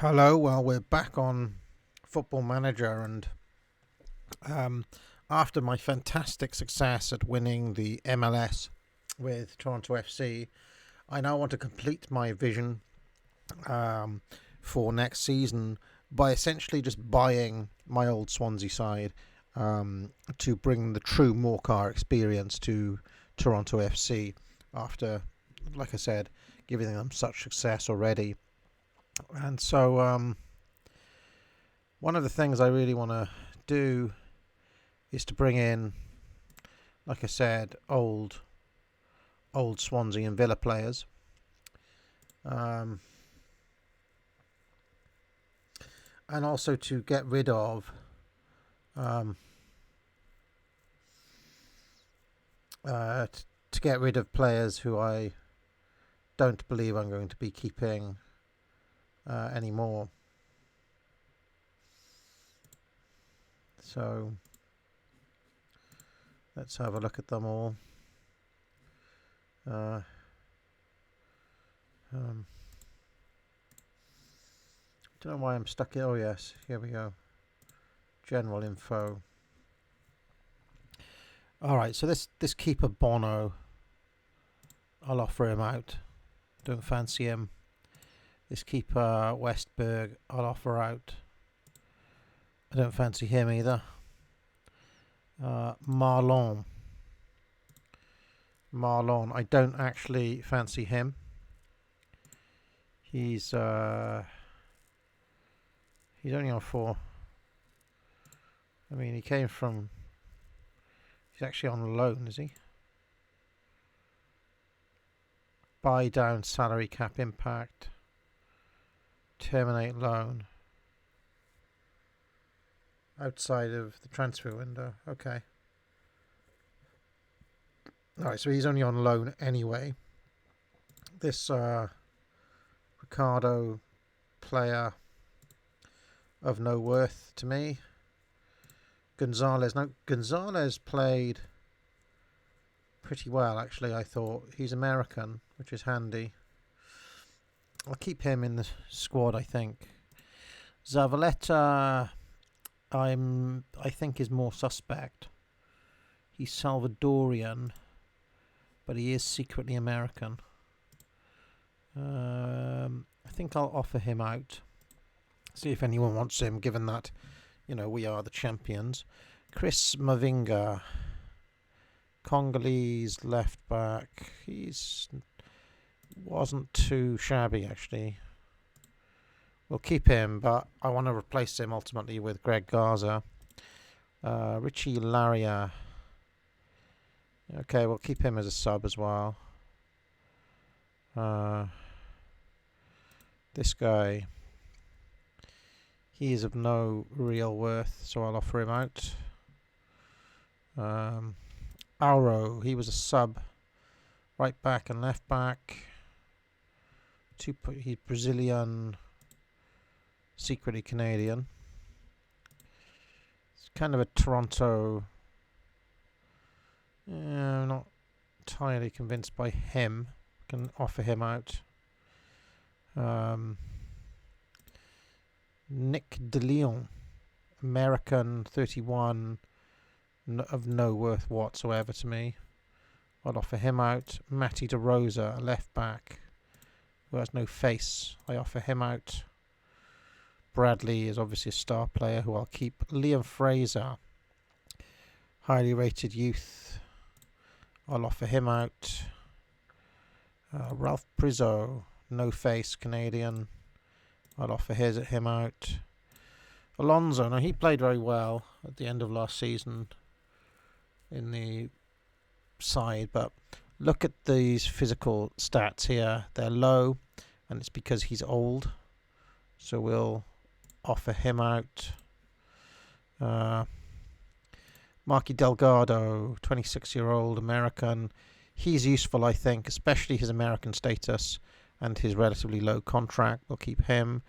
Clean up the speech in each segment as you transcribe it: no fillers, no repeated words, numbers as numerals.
Hello, well, we're back on Football Manager, and after my fantastic success at winning the MLS with Toronto FC, I now want to complete my vision for next season by essentially just buying my old Swansea side to bring the true Morcar experience to Toronto FC after, like I said, giving them such success already. And so one of the things I really want to do is to bring in, like I said, old Swansea and Villa players. And also to get rid of players who I don't believe I'm going to be keeping anymore. So let's have a look at them all. Don't know why I'm stuck here. Oh yes, here we go. General info. Alright, so this keeper Bono, I'll offer him out. Don't fancy him. This keeper Westberg, I'll offer out. I don't fancy him either. Marlon, I don't actually fancy him. He's only on 4. I mean, he's actually on loan, is he? Buy down salary cap impact. Terminate loan. Outside of the transfer window. Okay. Alright, so he's only on loan anyway. This Ricardo player of no worth to me. Gonzalez. Now, Gonzalez played pretty well, actually, I thought. He's American, which is handy. I'll keep him in the squad, I think. Zavaleta, I think, is more suspect. He's Salvadorian, but he is secretly American. I think I'll offer him out. See if anyone wants him, given that, we are the champions. Chris Mavinga, Congolese left back. Wasn't too shabby, actually. We'll keep him, but I want to replace him ultimately with Greg Garza. Richie Larrier. Okay, we'll keep him as a sub as well. This guy. He is of no real worth, so I'll offer him out. Auro, he was a sub. Right back and left back. He's Brazilian, secretly Canadian. It's kind of a Toronto. I'm not entirely convinced by him. Can offer him out. Nick DeLeon, American, 31, of no worth whatsoever to me. I'll offer him out. Matty DeRosa, a left back, who has no face. I offer him out. Bradley is obviously a star player who I'll keep. Liam Fraser, highly rated youth. I'll offer him out. Ralph Prizzo, no face, Canadian. I'll offer him out. Alonso, now he played very well at the end of last season in the side, but look at these physical stats here. They're low, and it's because he's old. So we'll offer him out. Marky Delgado, 26-year-old American. He's useful, I think, especially his American status and his relatively low contract. We'll keep him.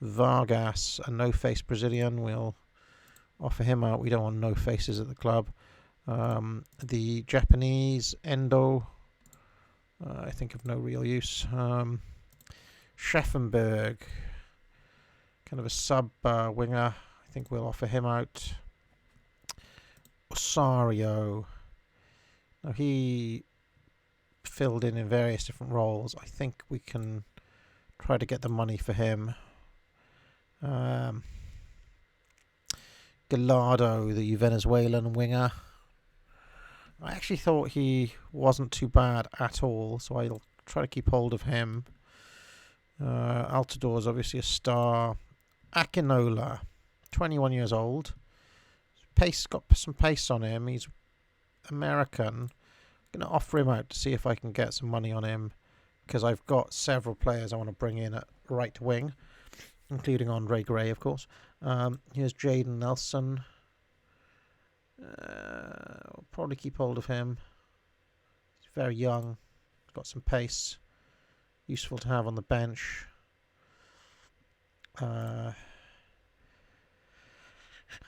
Vargas, a no-face Brazilian. We'll offer him out. We don't want no faces at the club. The Japanese Endo, I think of no real use. Scheffenberg, kind of a sub winger. I think we'll offer him out. Osario. Now he filled in various different roles. I think we can try to get the money for him. Gallardo, the Venezuelan winger. I actually thought he wasn't too bad at all, so I'll try to keep hold of him. Altidore is obviously a star. Akinola, 21 years old. Got some pace on him. He's American. I'm going to offer him out to see if I can get some money on him, because I've got several players I want to bring in at right wing, including Andre Gray, of course. Here's Jaden Nelson. I'll probably keep hold of him. He's very young. He's got some pace. Useful to have on the bench.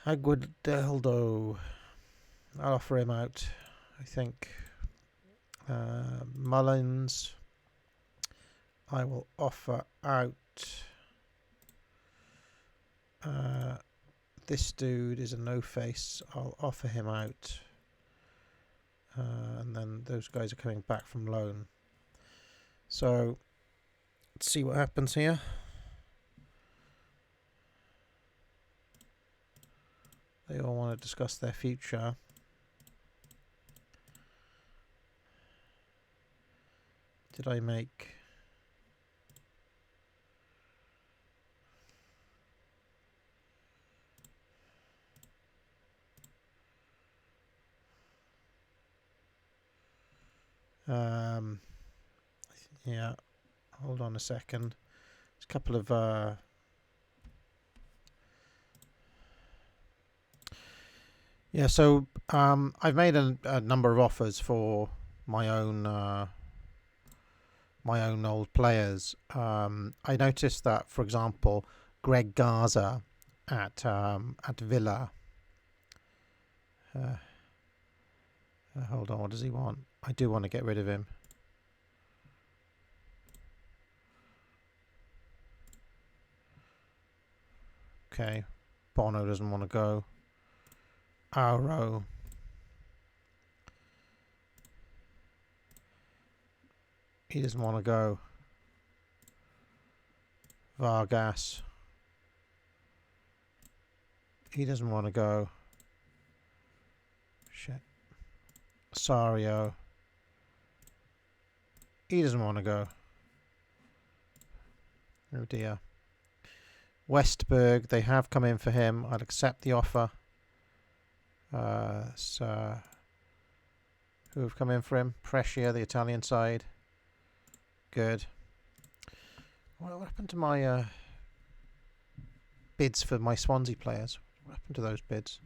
Aguinaldo. I'll offer him out, I think. Mullins. I will offer out. This dude is a no-face. I'll offer him out. And then those guys are coming back from loan. So, let's see what happens here. They all want to discuss their future. Did I make... yeah, hold on a second. There's a couple of so I've made a number of offers for my own old players. I noticed that, for example, Greg Garza at Villa. Hold on, what does he want? I do want to get rid of him. Okay, Bono doesn't want to go. Auro. He doesn't want to go. Vargas. He doesn't want to go. Shit. Sario. He doesn't want to go. Oh dear. Westberg, they have come in for him. I'll accept the offer. So who have come in for him? Brescia, the Italian side. Good. What happened to my bids for my Swansea players? What happened to those bids?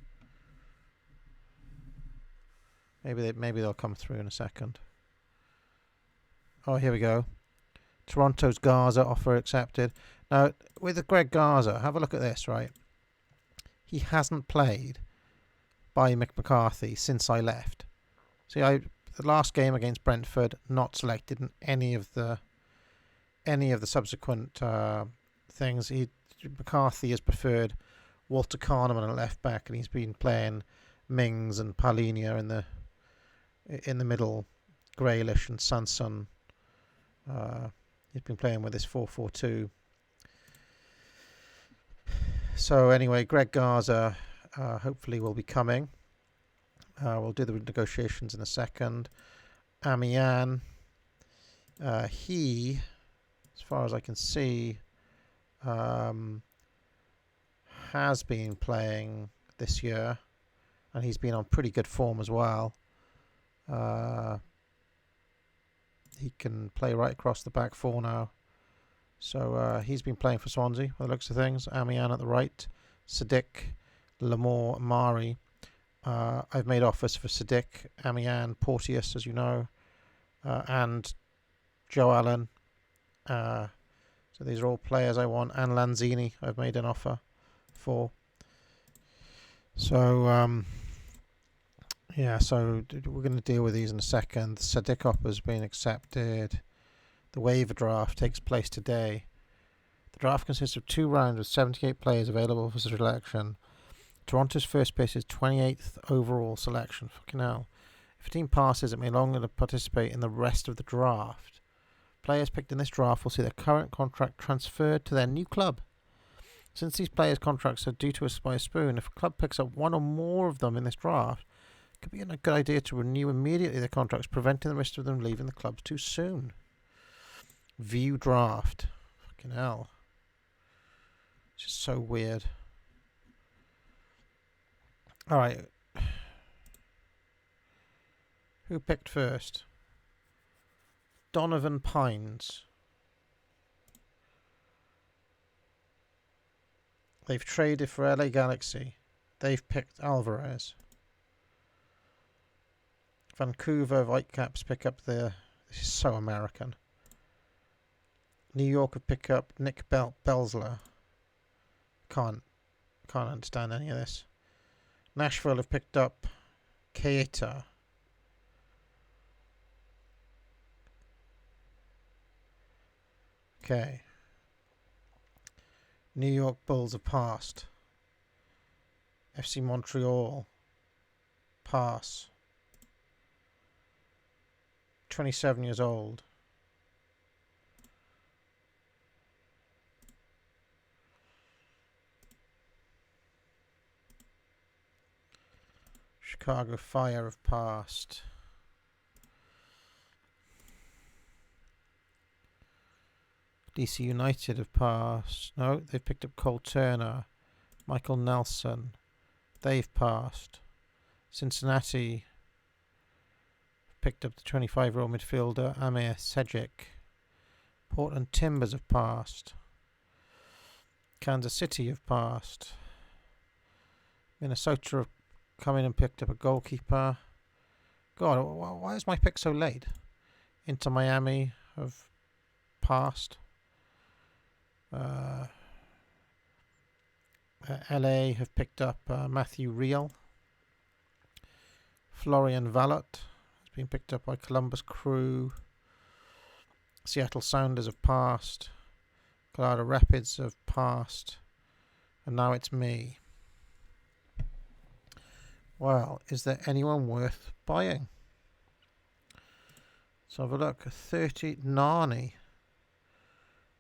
Maybe they'll come through in a second. Oh, here we go. Toronto's Garza offer accepted. Now, with the Greg Garza, have a look at this, right? He hasn't played by Mick McCarthy since I left. See, the last game against Brentford, not selected in any of the subsequent things. McCarthy has preferred Walter Kahneman at left back, and he's been playing Mings and Paulinho in the middle, Grealish and Sanson. He's been playing with this 4-4-2. So anyway, Greg Garza hopefully will be coming. We'll do the negotiations in a second. Amian, he, as far as I can see, has been playing this year, and he's been on pretty good form as well. He can play right across the back four now. So he's been playing for Swansea, by the looks of things. Amian at the right. Sadiq, Lamore, Mari. I've made offers for Sadiq, Amian, Porteous, as you know, and Joe Allen. So these are all players I want. And Lanzini, I've made an offer for. So, yeah, so we're going to deal with these in a second. The Sadiq offer has been accepted. The waiver draft takes place today. The draft consists of 2 rounds with 78 players available for selection. Toronto's first pick is 28th overall selection. Fucking hell. If a team passes, it may no longer participate in the rest of the draft. Players picked in this draft will see their current contract transferred to their new club. Since these players' contracts are due to expire soon, if a club picks up one or more of them in this draft, it could be a good idea to renew immediately their contracts, preventing the rest of them leaving the club too soon. View draft. Fucking hell. It's just so weird. Alright. Who picked first? Donovan Pines. They've traded for LA Galaxy. They've picked Alvarez. Vancouver Whitecaps pick up the... This is so American. New York have picked up Nick Belzler. Can't understand any of this. Nashville have picked up Keita. Okay. New York Bulls have passed. FC Montreal. Pass. 27 years old. Chicago Fire have passed. DC United have passed. No, they've picked up Cole Turner. Michael Nelson. They've passed. Cincinnati picked up the 25-year-old midfielder Amir Sejic. Portland Timbers have passed. Kansas City have passed. Minnesota have come in and picked up a goalkeeper. God, why is my pick so late? Inter Miami have passed. LA have picked up Matthew Reel. Florian Valot has been picked up by Columbus Crew. Seattle Sounders have passed. Colorado Rapids have passed. And now it's me. Well, is there anyone worth buying? Let's have a look. 30 Nani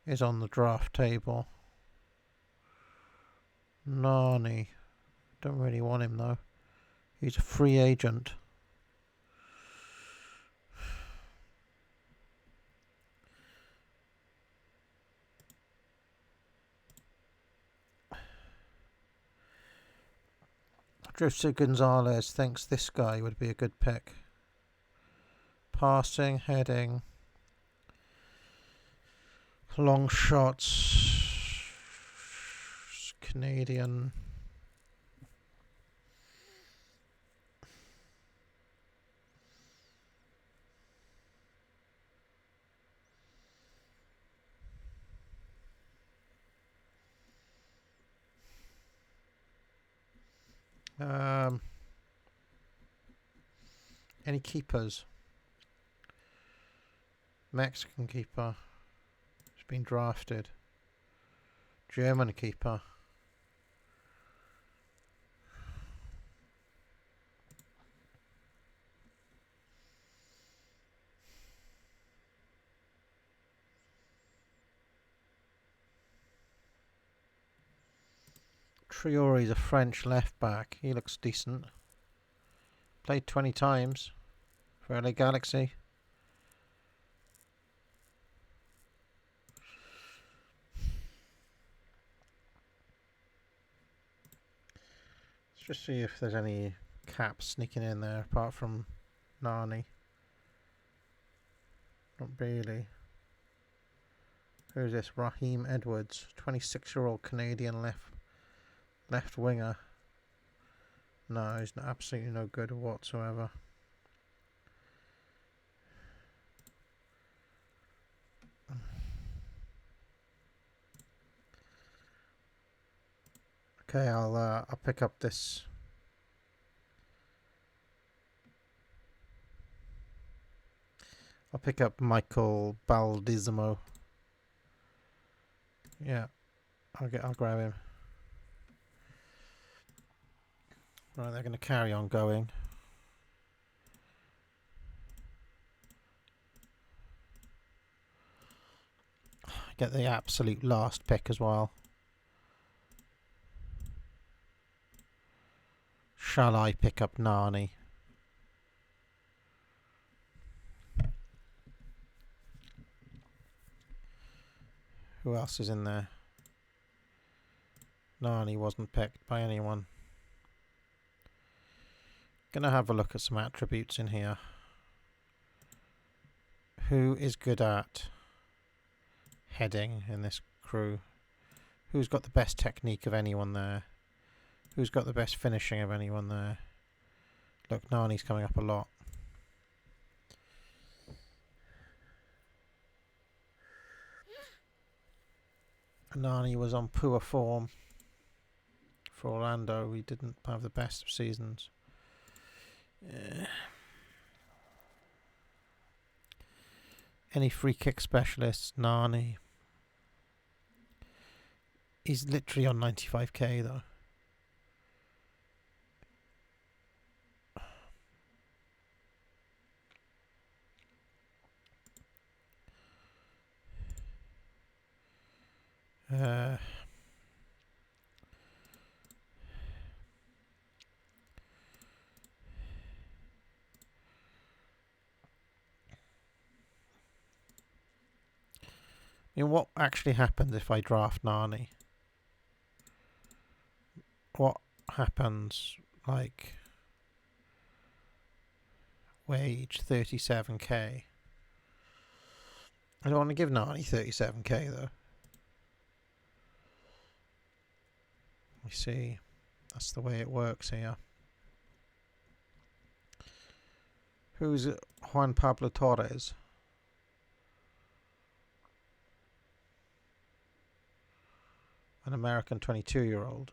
is on the draft table. Nani. Don't really want him though. He's a free agent. Drifter Gonzalez thinks this guy would be a good pick. Passing, heading, long shots, Canadian. Any keepers? Mexican keeper has been drafted. German keeper. Triori's a French left back. He looks decent. Played 20 times for LA Galaxy. Let's just see if there's any caps sneaking in there apart from Nani. Not really. Who's this? Raheem Edwards, 26-year-old Canadian left winger. No, he's absolutely no good whatsoever. Okay, I'll pick up this. I'll pick up Michael Baldisimo. Yeah, I'll grab him. Right, they're going to carry on going. Get the absolute last pick as well. Shall I pick up Nani? Who else is in there? Nani wasn't picked by anyone. Gonna have a look at some attributes in here. Who is good at heading in this crew? Who's got the best technique of anyone there? Who's got the best finishing of anyone there? Look, Nani's coming up a lot. Nani was on poor form for Orlando. He didn't have the best of seasons. Any free kick specialists? Nani. He's literally on 95k though. I mean, what actually happens if I draft Nani? What happens, like, wage 37k? I don't want to give Nani 37k though. We see. That's the way it works here. Who's Juan Pablo Torres? An American 22-year-old.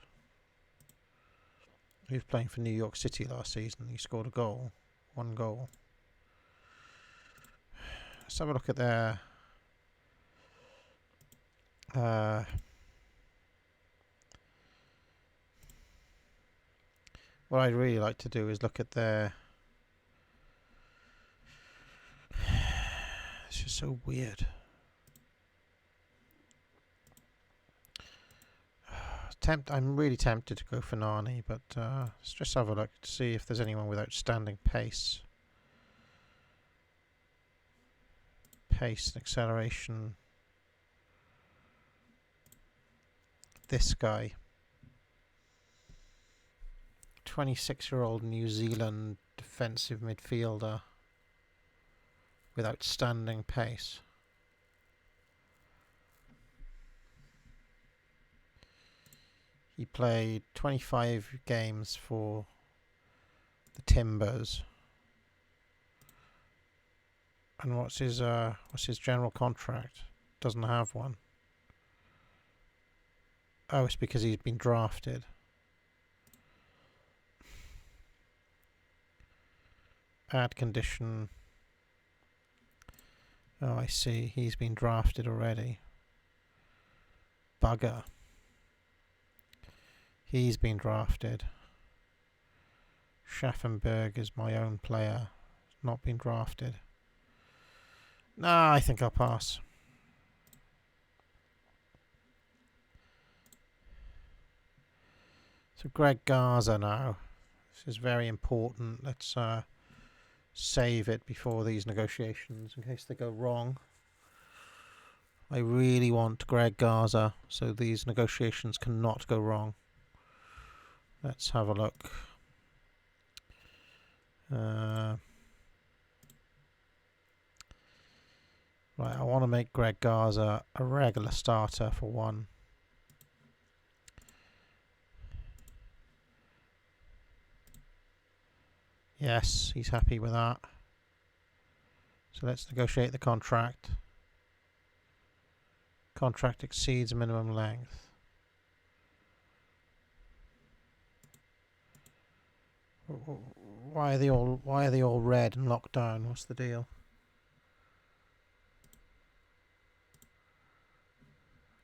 He was playing for New York City last season. He scored a goal. 1 goal. Let's have a look at their... what I'd really like to do is look at their... It's just so weird. I'm really tempted to go for Nani, but let's just have a look to see if there's anyone with outstanding pace. Pace and acceleration. This guy. 26-year-old New Zealand defensive midfielder with outstanding pace. He played 25 games for the Timbers. And what's his general contract? Doesn't have one. Oh, it's because he's been drafted. Add condition. Oh, I see. He's been drafted already. Bugger. He's been drafted. Schaffenberg is my own player. Not been drafted. Nah, I think I'll pass. So Greg Garza now. This is very important. Let's save it before these negotiations in case they go wrong. I really want Greg Garza, so these negotiations cannot go wrong. Let's have a look. Right, I want to make Greg Garza a regular starter for one. Yes, he's happy with that. So let's negotiate the contract. Contract exceeds minimum length. Why are they all red and locked down? What's the deal?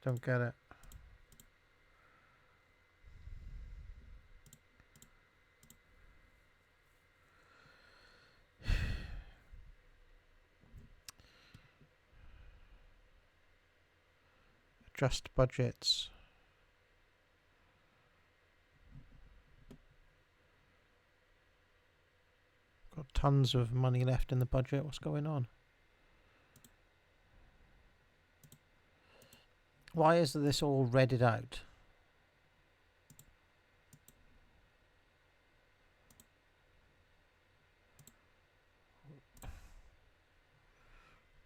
Don't get it. Adjust budgets. Got tons of money left in the budget. What's going on? Why is this all redded out?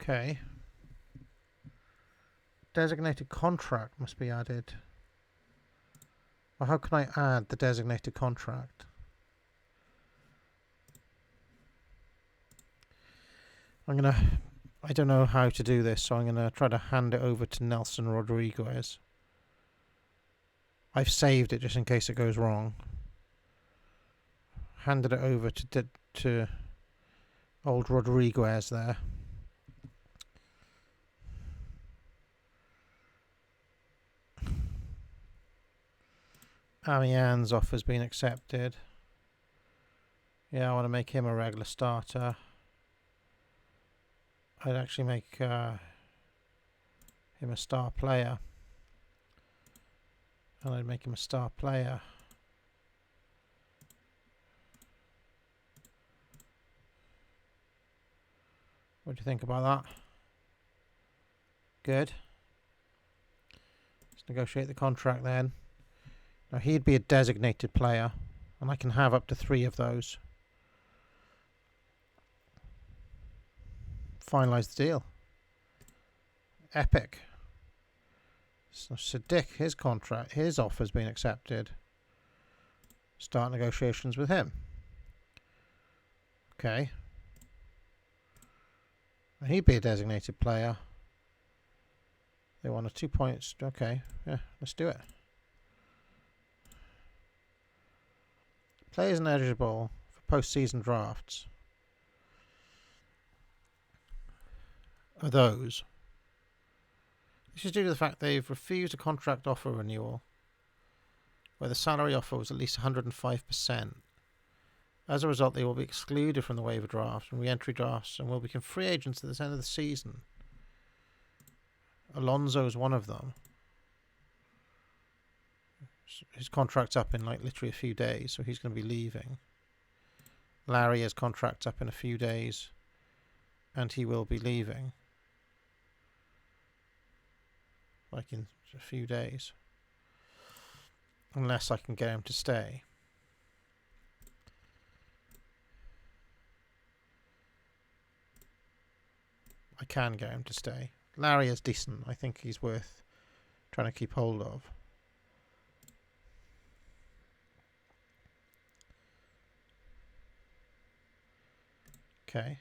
Okay. Designated contract must be added. Well, how can I add the designated contract? I don't know how to do this, so I'm gonna try to hand it over to Nelson Rodriguez. I've saved it just in case it goes wrong. Handed it over to old Rodriguez there. Amian's offer's been accepted. Yeah, I want to make him a regular starter. I'd actually make him a star player. And I'd make him a star player. What do you think about that? Good. Let's negotiate the contract then. Now he'd be a designated player, and I can have up to 3 of those. Finalise the deal. Epic. So Sadiq, his offer's been accepted. Start negotiations with him. Okay. He'd be a designated player. They want a 2 points. Okay, yeah, let's do it. Players ineligible for post-season drafts are those. This is due to the fact they've refused a contract offer renewal where the salary offer was at least 105%. As a result, they will be excluded from the waiver draft and re-entry drafts and will become free agents at the end of the season. Alonso is one of them. His contract's up in like literally a few days, so he's going to be leaving. Larrier's contract's up in a few days, and he will be leaving. Like in a few days. Unless I can get him to stay. I can get him to stay. Larrier's decent. I think he's worth trying to keep hold of. Okay.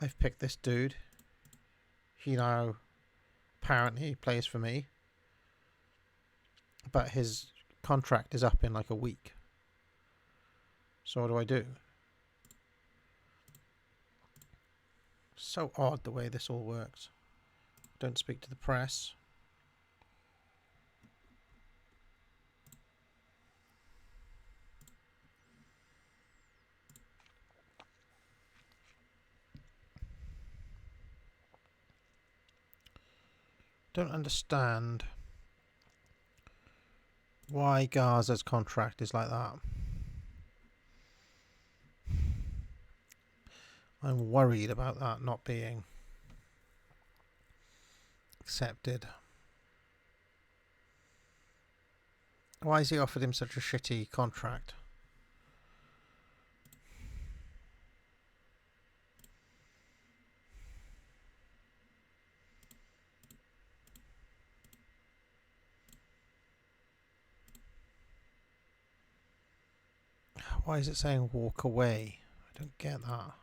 I've picked this dude. He now apparently plays for me. But his contract is up in like a week. So what do? So odd the way this all works. Don't speak to the press. Don't understand why Garza's contract is like that. I'm worried about that not being accepted. Why has he offered him such a shitty contract? Why is it saying walk away? I don't get that.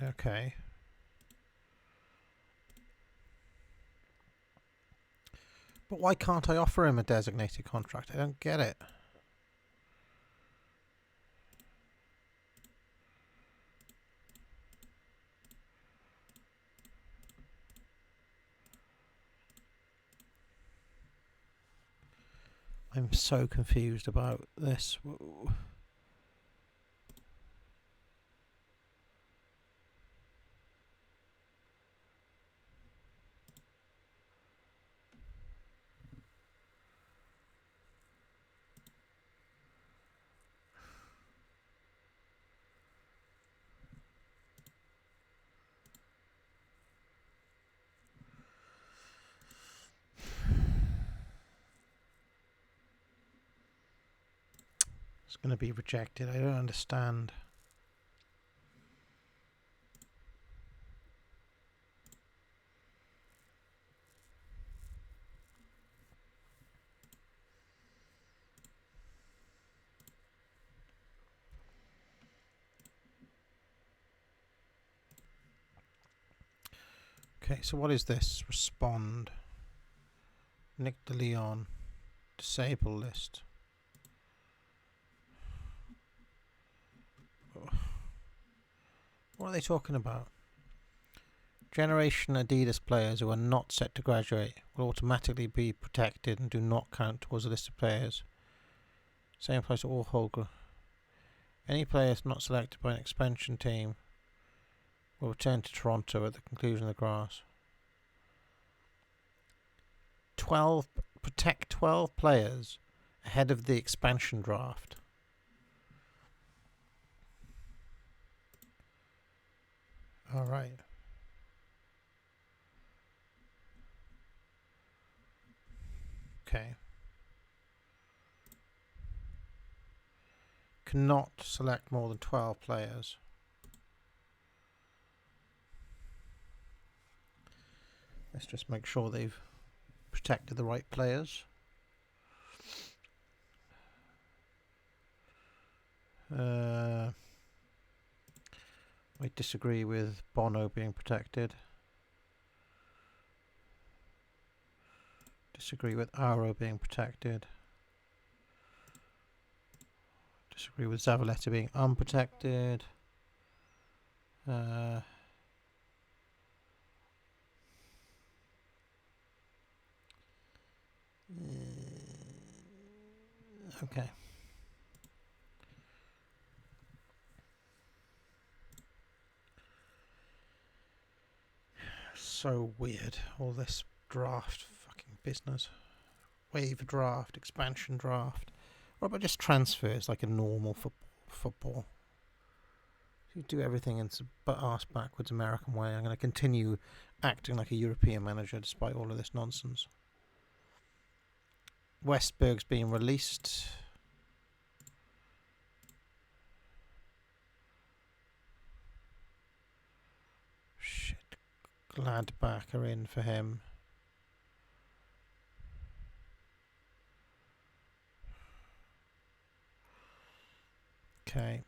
Okay. But why can't I offer him a designated contract? I don't get it. I'm so confused about this. It's going to be rejected. I don't understand. Okay, so what is this? Respond. Nick DeLeon. Disable list. What are they talking about? Generation Adidas players who are not set to graduate will automatically be protected and do not count towards the list of players. Same applies to all Holger. Any players not selected by an expansion team will return to Toronto at the conclusion of the grass. 12 players ahead of the expansion draft. All right. Okay. Cannot select more than 12 players. Let's just make sure they've protected the right players. I disagree with Bono being protected. Disagree with Aro being protected. Disagree with Zavaleta being unprotected. Okay. So weird, all this draft fucking business. Waiver draft, expansion draft. What about just transfers like a normal football? You do everything in ass backwards American way. I'm going to continue acting like a European manager despite all of this nonsense. Westberg's being released. Shit. Gladbach are in for him. Okay.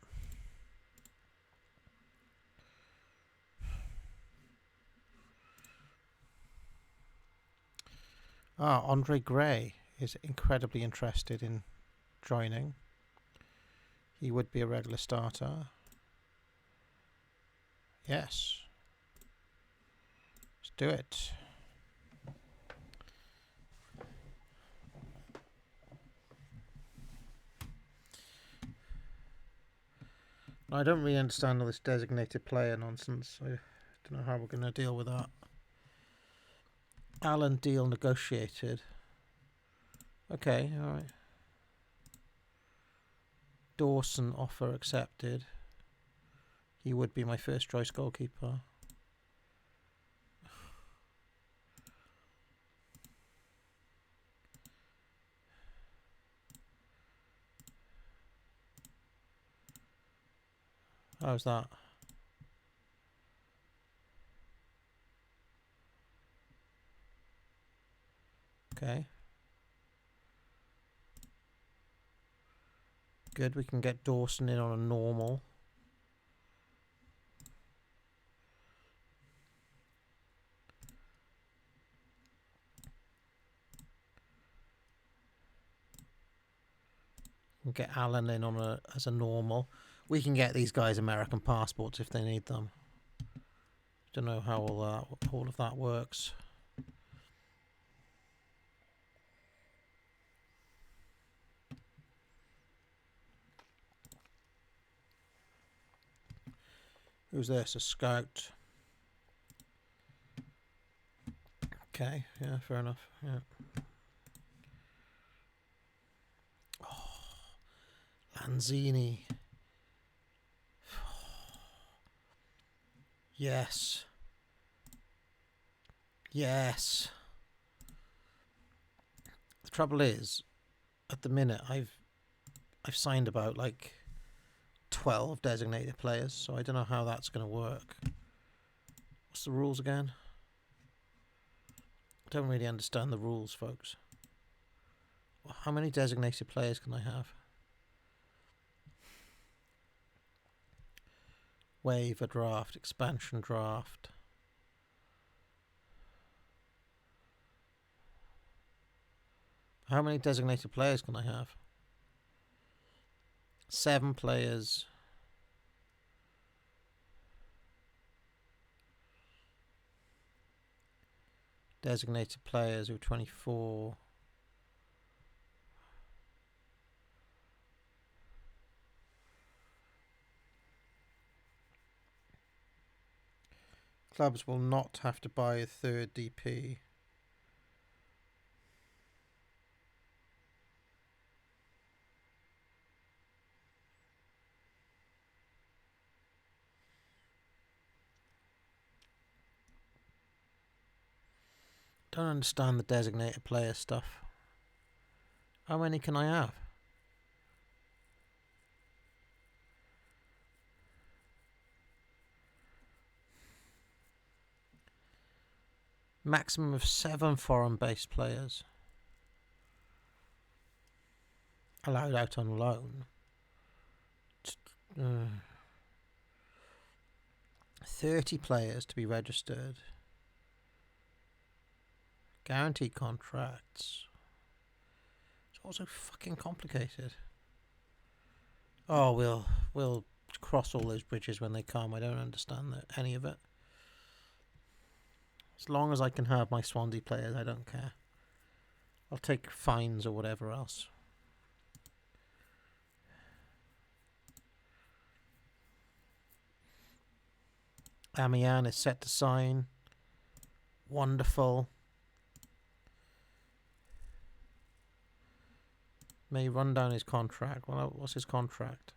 Andre Gray is incredibly interested in joining. He would be a regular starter. Yes. Let's do it. I don't really understand all this designated player nonsense. I don't know how we're going to deal with that. Allen deal negotiated. Okay, alright. Dawson offer accepted. He would be my first choice goalkeeper. How's that? Okay. Good, we can get Dawson in on a normal. We'll get Alan in on as a normal. We can get these guys American passports if they need them. Don't know how all of that works. Who's this? A scout. Okay, yeah, fair enough. Yeah. Oh, Lanzini. Yes. Yes. The trouble is, at the minute, I've signed about like 12 designated players, so I don't know how that's going to work. What's the rules again? I don't really understand the rules, folks. How many designated players can I have? Waiver draft, expansion draft. How many designated players can I have? 7 players. Designated players who are 24. Clubs will not have to buy a third DP. Don't understand the designated player stuff. How many can I have? Maximum of 7 foreign-based players allowed out on loan. 30 players to be registered. Guaranteed contracts. It's all so fucking complicated. Oh, we'll cross all those bridges when they come. I don't understand any of it. As long as I can have my Swansea players, I don't care. I'll take fines or whatever else. Amian is set to sign. Wonderful. May run down his contract. Well, what's his contract?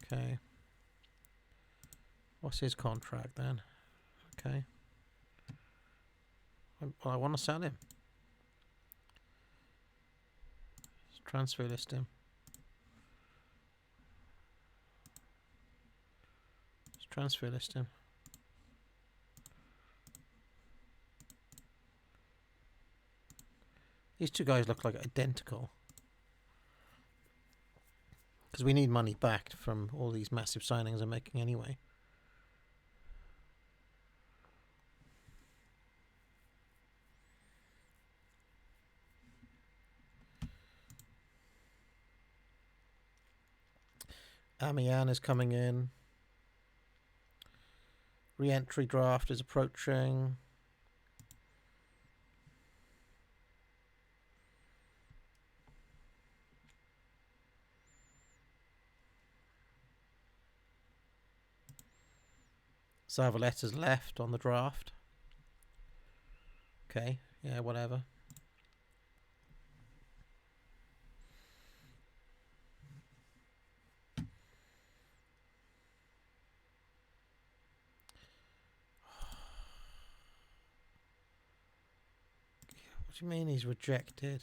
Okay. What's his contract then? Okay. Well, I want to sell him. Let's transfer list him. Let's transfer list him. These two guys look like identical. Because we need money back from all these massive signings I'm making anyway. Amian is coming in. Re-entry draft is approaching. Zavaletta's left on the draft. Okay, yeah, whatever. What do you mean he's rejected?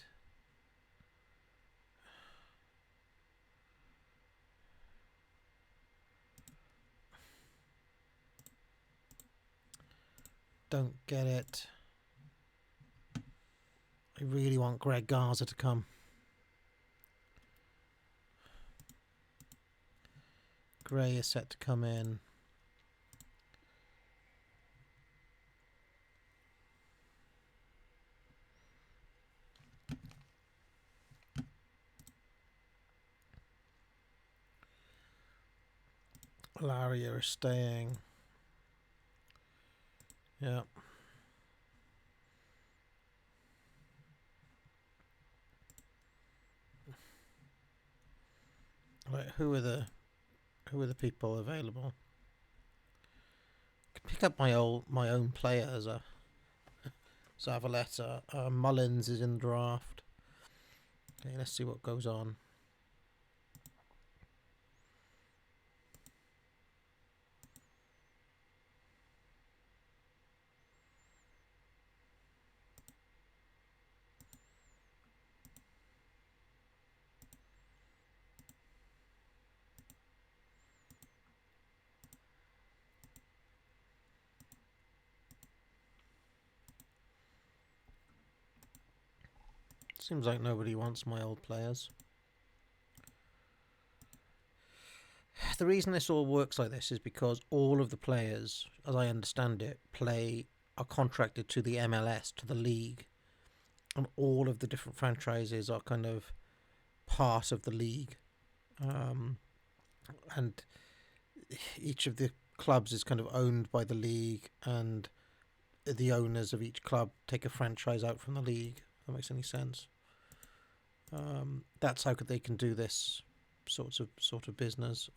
Don't get it. I really want Greg Garza to come. Gray is set to come in. Larrier is staying. Yeah. Right, who are the people available? I can pick up my own players. Zavaleta. Mullins is in the draft. Okay, let's see what goes on. Seems like nobody wants my old players. The reason this all works like this is because all of the players, as I understand it, are contracted to the MLS, to the league. And all of the different franchises are kind of part of the league. And each of the clubs is kind of owned by the league, and the owners of each club take a franchise out from the league. If that makes any sense. That's how they can do this sort of business.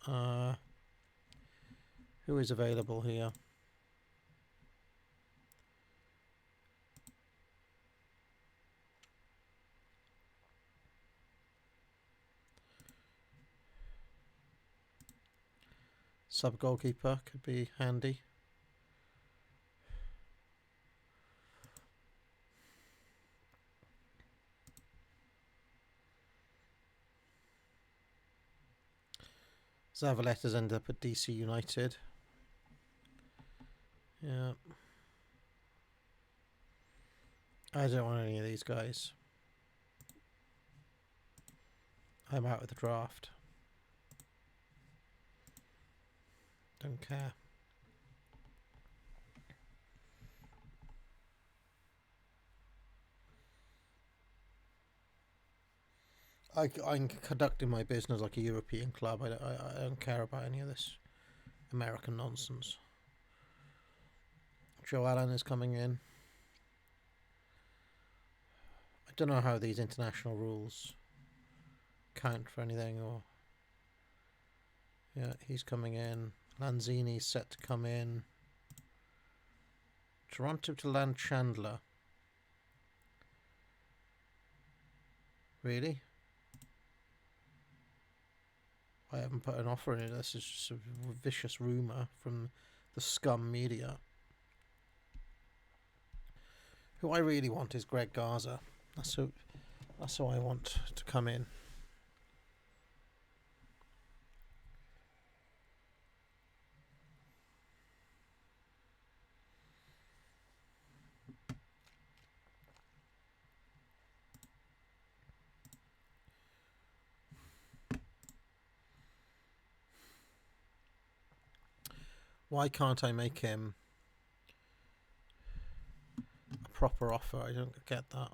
Who is available here? Sub goalkeeper could be handy. Zavaleta's ended up at DC United. Yeah. I don't want any of these guys. I'm out of the draft. Don't care. I'm conducting my business like a European club. I don't care about any of this American nonsense. Joe Allen is coming in. I don't know how these international rules count for anything, or yeah, he's coming in. Lanzini's set to come in. Toronto to land Chandler. Really? I haven't put an offer in it. This is just a vicious rumour from the scum media. Who I really want is Greg Garza. That's who I want to come in. Why can't I make him a proper offer? I don't get that.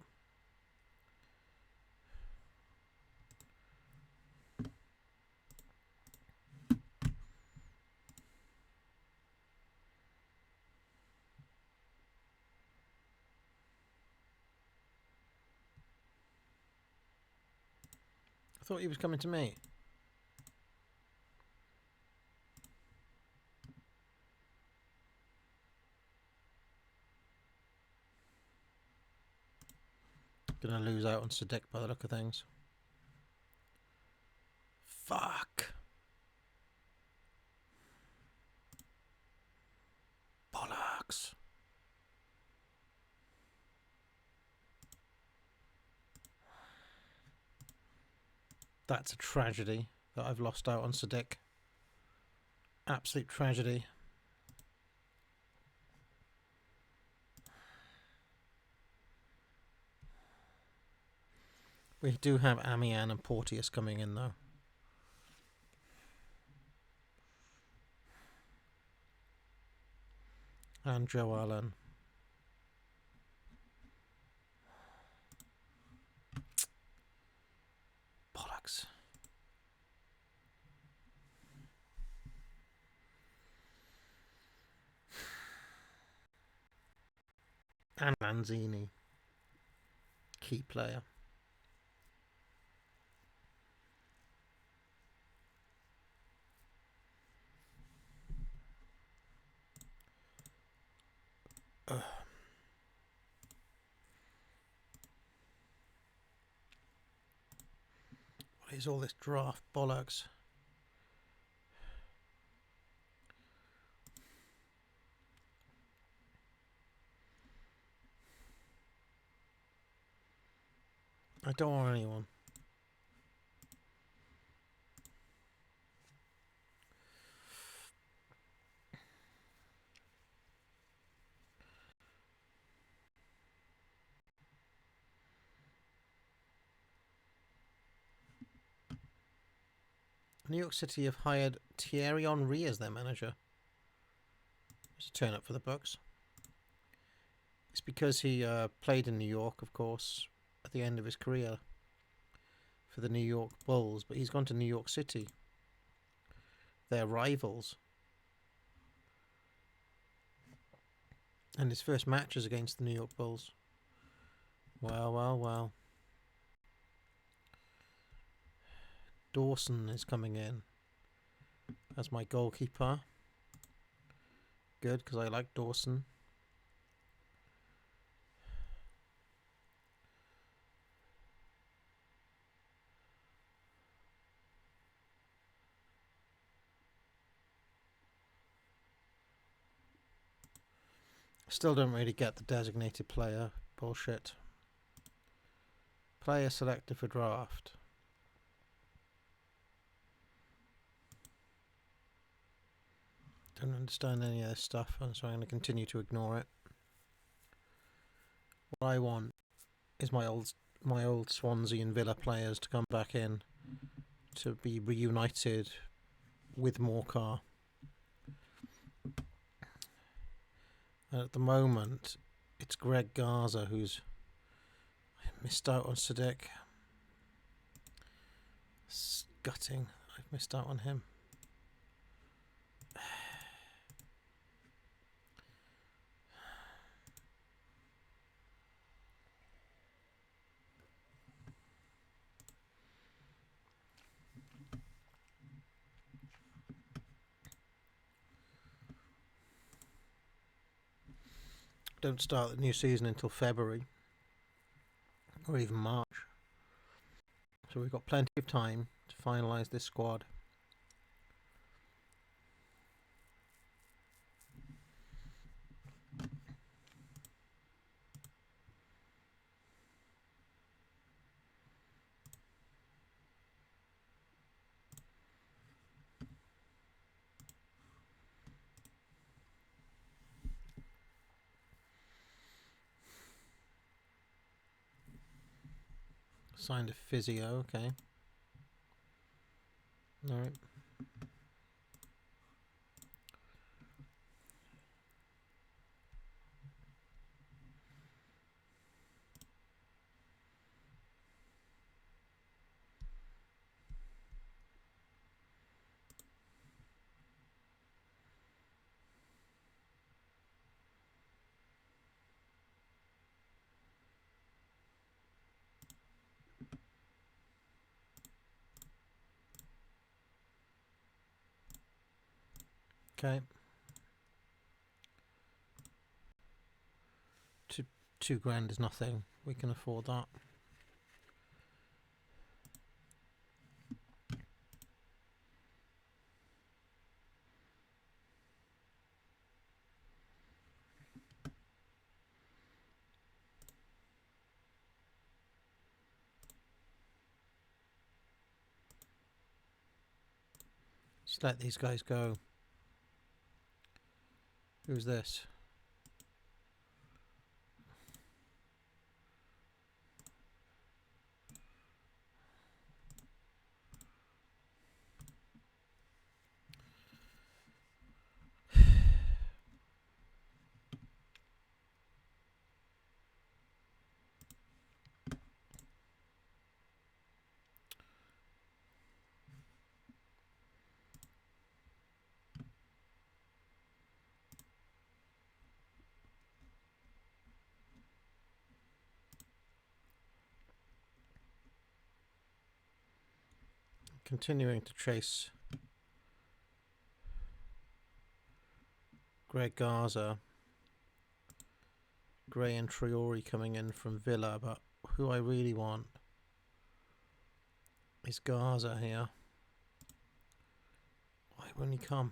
I thought he was coming to me. Gonna lose out on Sadek by the look of things. Fuck. Bollocks. That's a tragedy that I've lost out on Sadek. Absolute tragedy. We do have Amian and Porteous coming in though. And Joe Allen. Bollocks. And Lanzini. Key player. Ugh. What is all this draft bollocks? I don't want anyone. New York City have hired Thierry Henry as their manager. It's a turn up for the Bucks. It's because he played in New York, of course, at the end of his career for the New York Bulls, but he's gone to New York City. They're rivals. And his first match is against the New York Bulls. Well, well, well. Dawson is coming in as my goalkeeper. Good, because I like Dawson. Still don't really get the designated player bullshit. Player selected for draft. Don't understand any of this stuff, and so I'm going to continue to ignore it. What I want is my old Swansea and Villa players to come back in to be reunited with Morcar. And at the moment, it's Greg Garza who's missed out on Sadek. It's gutting. I've missed out on him. Don't start the new season until February or even March. So we've got plenty of time to finalise this squad. Signed a physio, okay. Alright. Okay. £2,000 is nothing. We can afford that. Just let these guys go. Who's this? continuing to chase Greg Garza. Gray and Traore coming in from Villa, but who I really want is Garza here. Why won't he come?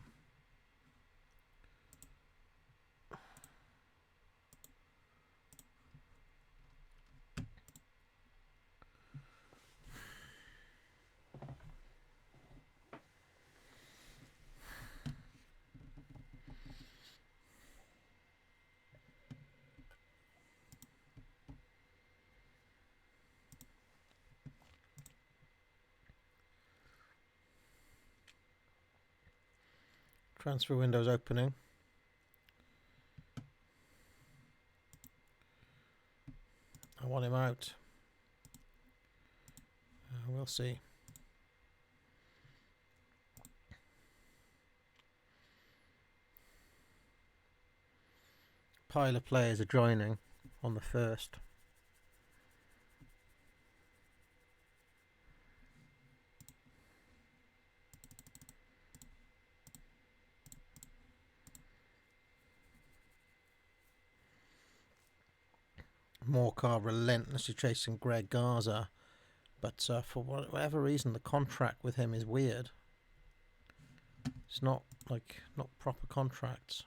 Transfer window's opening. I want him out. We'll see. Pile of players are joining on the first. Morcar relentlessly chasing Greg Garza, but for whatever reason the contract with him is weird. It's not proper contracts.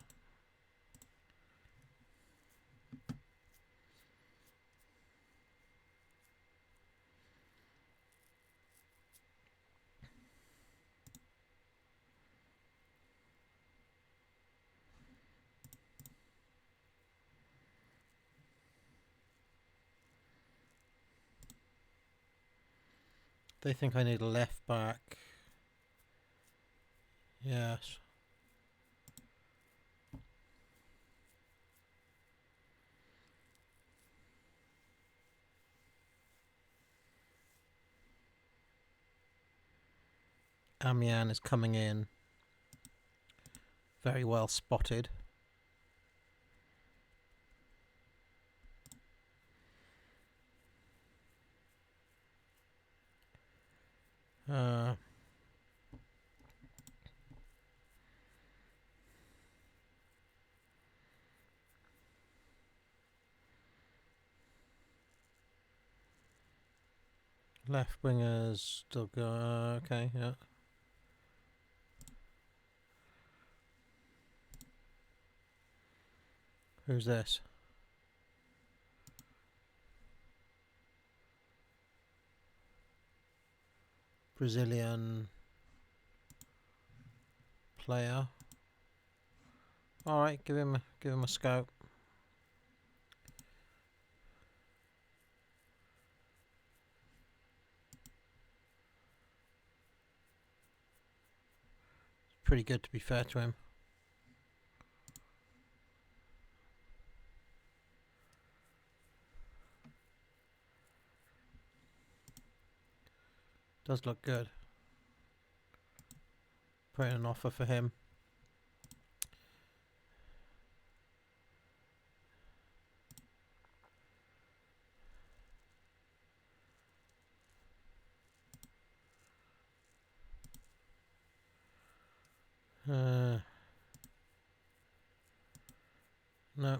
They think I need a left back. Yes. Amian is coming in. Very well spotted. Left wingers still go. Okay, yeah. Who's this? Brazilian player. All right, give him a scout. Pretty good, to be fair to him. Does look good. Put in an offer for him. No.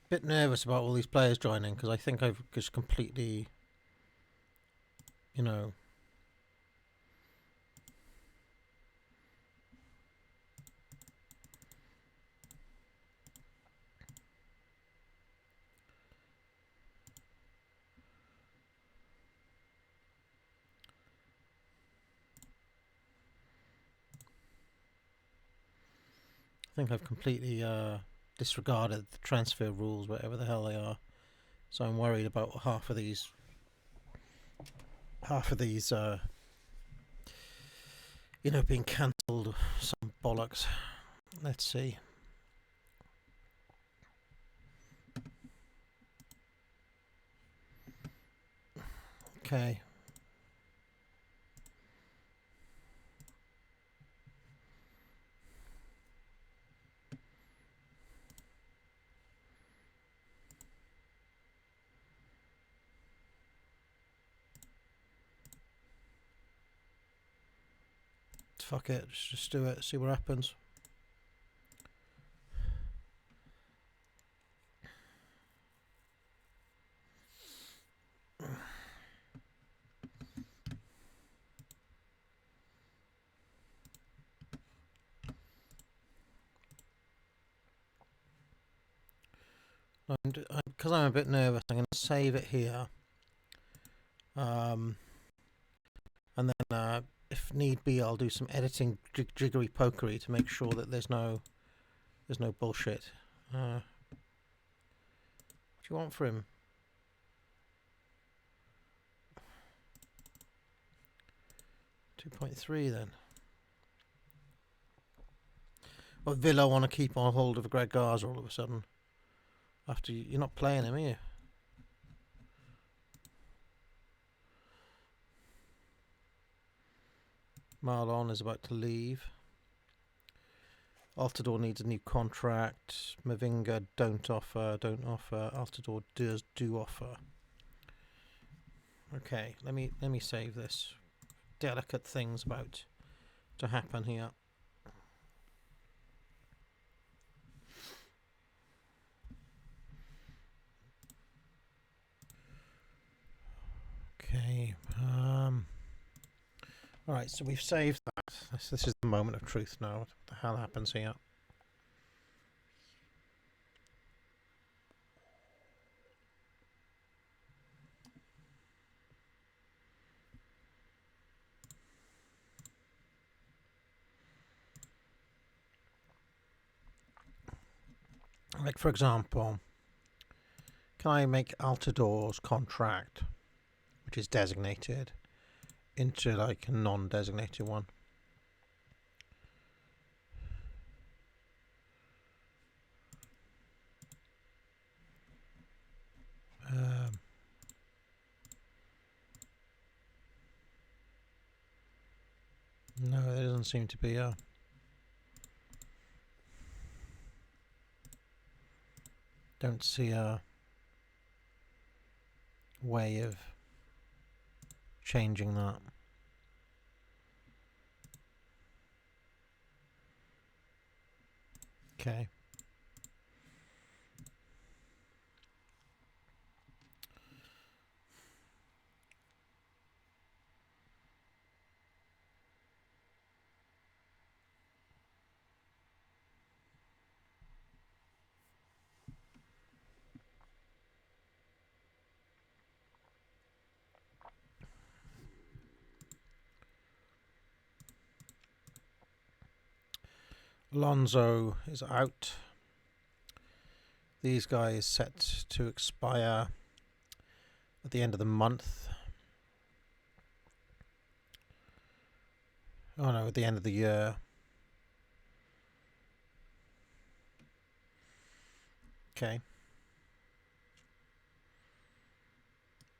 Bit nervous about all these players joining because I think I've just completely, disregarded the transfer rules, whatever the hell they are. So I'm worried about half of these being cancelled. Some bollocks. Let's see. Okay. Fuck it, just do it, see what happens. Because I'm a bit nervous, I'm going to save it here. And then if need be, I'll do some editing jiggery pokery to make sure that there's no bullshit. What do you want for him? $2.3 then. What Villa want to keep on hold of Greg Garza all of a sudden? After you're not playing him, are you? Marlon is about to leave. Altidore needs a new contract. Mavinga don't offer. Altidore do offer. Okay, let me save this. Delicate things about to happen here. Okay. All right, so we've saved that. This is the moment of truth now. What the hell happens here? Like, for example, can I make Altidore's contract, which is designated, into like a non-designated one? No, there doesn't seem to be a don't see a way of changing that. Okay. Alonso is out. These guys set to expire at the end of the month. Oh no, at the end of the year. Okay.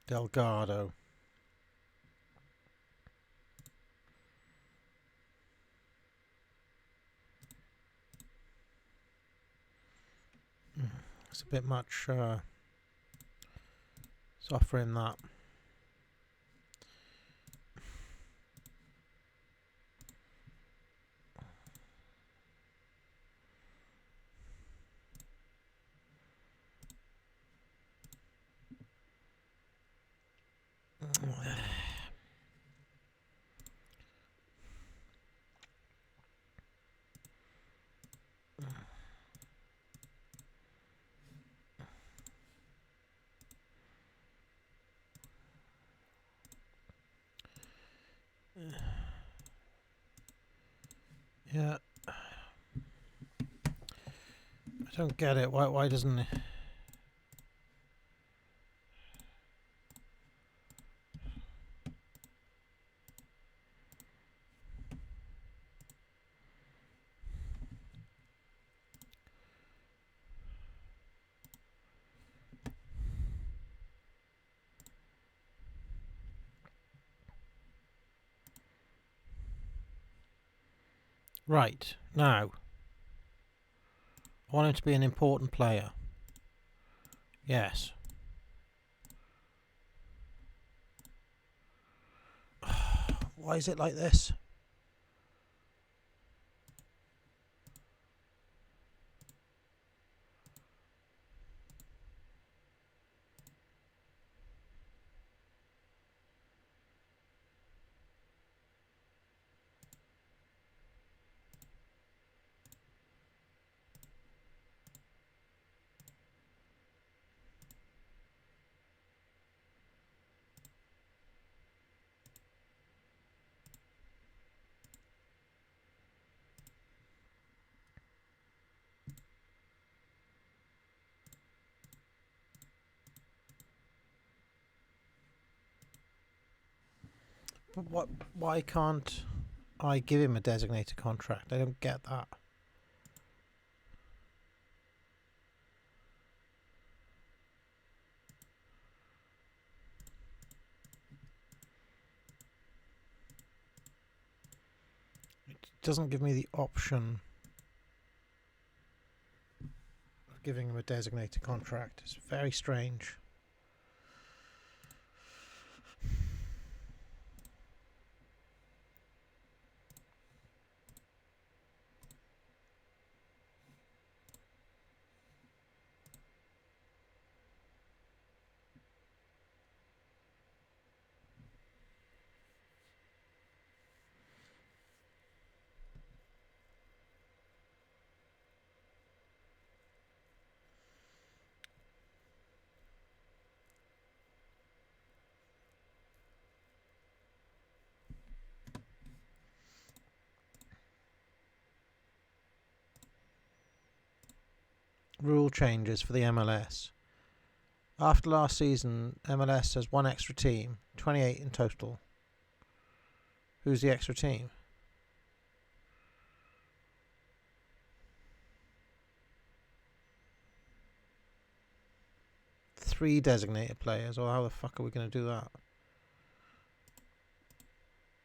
Delgado. It's a bit much. It's offering that. Yeah. I don't get it. Why doesn't it? Right, now, I want him to be an important player. Yes. Why is it like this? But why can't I give him a designated contract? I don't get that. It doesn't give me the option of giving him a designated contract. It's very strange. Rule changes for the MLS. After last season, MLS has one extra team, 28 in total. Who's the extra team? Three designated players, or how the fuck are we going to do that?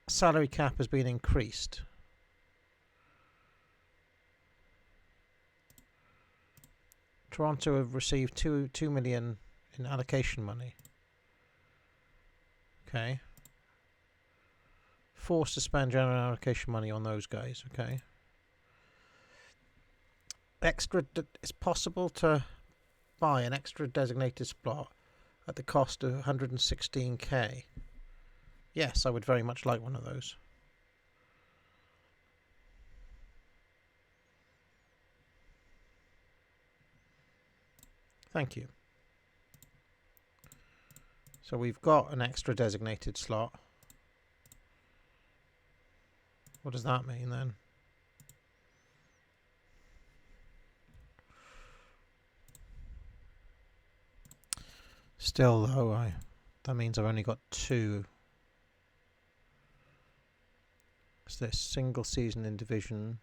Salary cap has been increased. Toronto have received 2 million in allocation money. Okay. Forced to spend general allocation money on those guys. Okay. It's possible to buy an extra designated slot at the cost of 116k. Yes, I would very much like one of those. Thank you. So we've got an extra designated slot. What does that mean then? Still though, that means I've only got 2. It's this single season in division.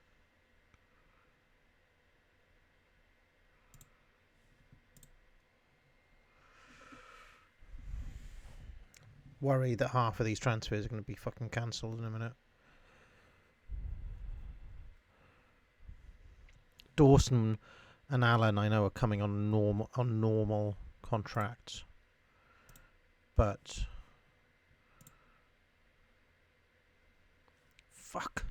Worry that half of these transfers are going to be fucking cancelled in a minute. Dawson and Allen, I know, are coming on normal contracts, but fuck.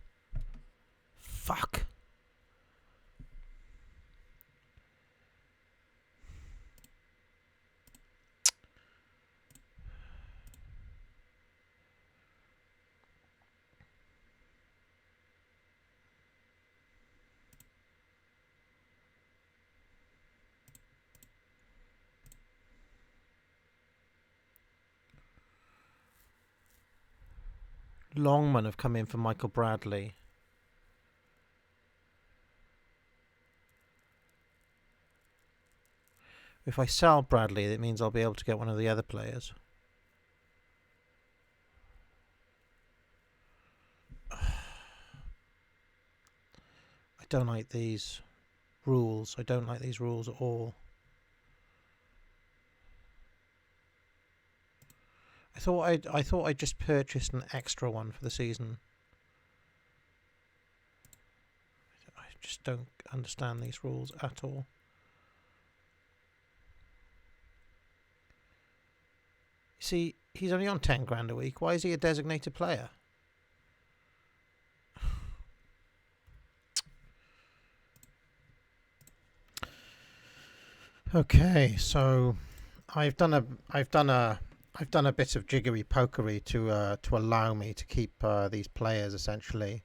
Longman have come in for Michael Bradley. If I sell Bradley, that means I'll be able to get one of the other players. I don't like these rules. I don't like these rules at all. I thought I just purchased an extra one for the season. just don't understand these rules at all. See, he's only on 10 grand a week. Why is he a designated player? Okay, so I've done a bit of jiggery pokery to allow me to keep these players essentially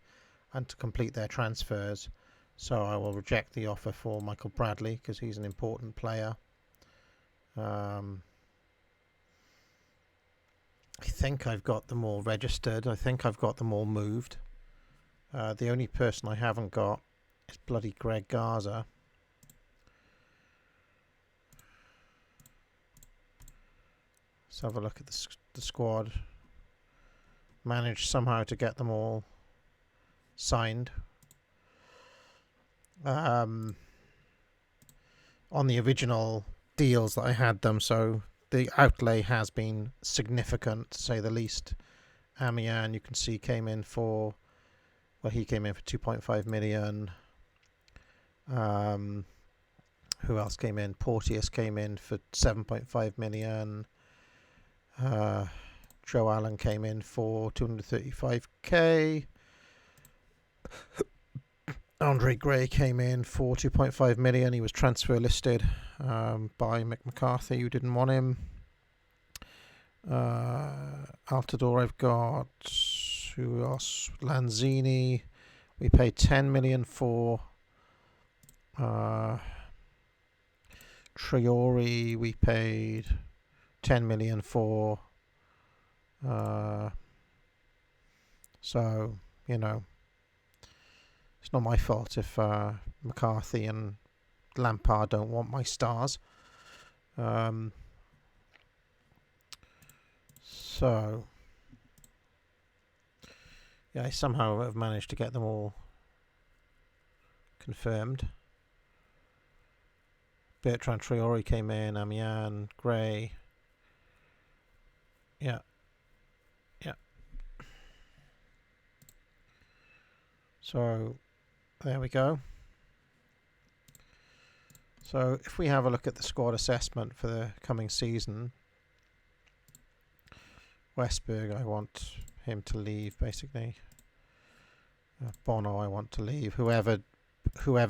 and to complete their transfers. So I will reject the offer for Michael Bradley because he's an important player. I think I've got them all registered. I think I've got them all moved. The only person I haven't got is bloody Greg Garza. Let's have a look at the squad. Managed somehow to get them all signed. On the original deals that I had them, so the outlay has been significant, to say the least. Amian, you can see, came in for 2.5 million. Who else came in? Porteous came in for 7.5 million. Joe Allen came in for 235k. Andre Gray came in for 2.5 million. He was transfer listed by Mick McCarthy, who didn't want him. Altidore, I've got. Who else? Lanzini. We paid 10 million for. Traore, we paid 10 million for. So, you know, it's not my fault if McCarthy and Lampard don't want my stars. So, yeah, I somehow have managed to get them all confirmed. Bertrand Traore came in, Amian, Gray. Yeah. So, there we go. So, if we have a look at the squad assessment for the coming season, Westberg, I want him to leave, basically. Bono, I want to leave. Whoever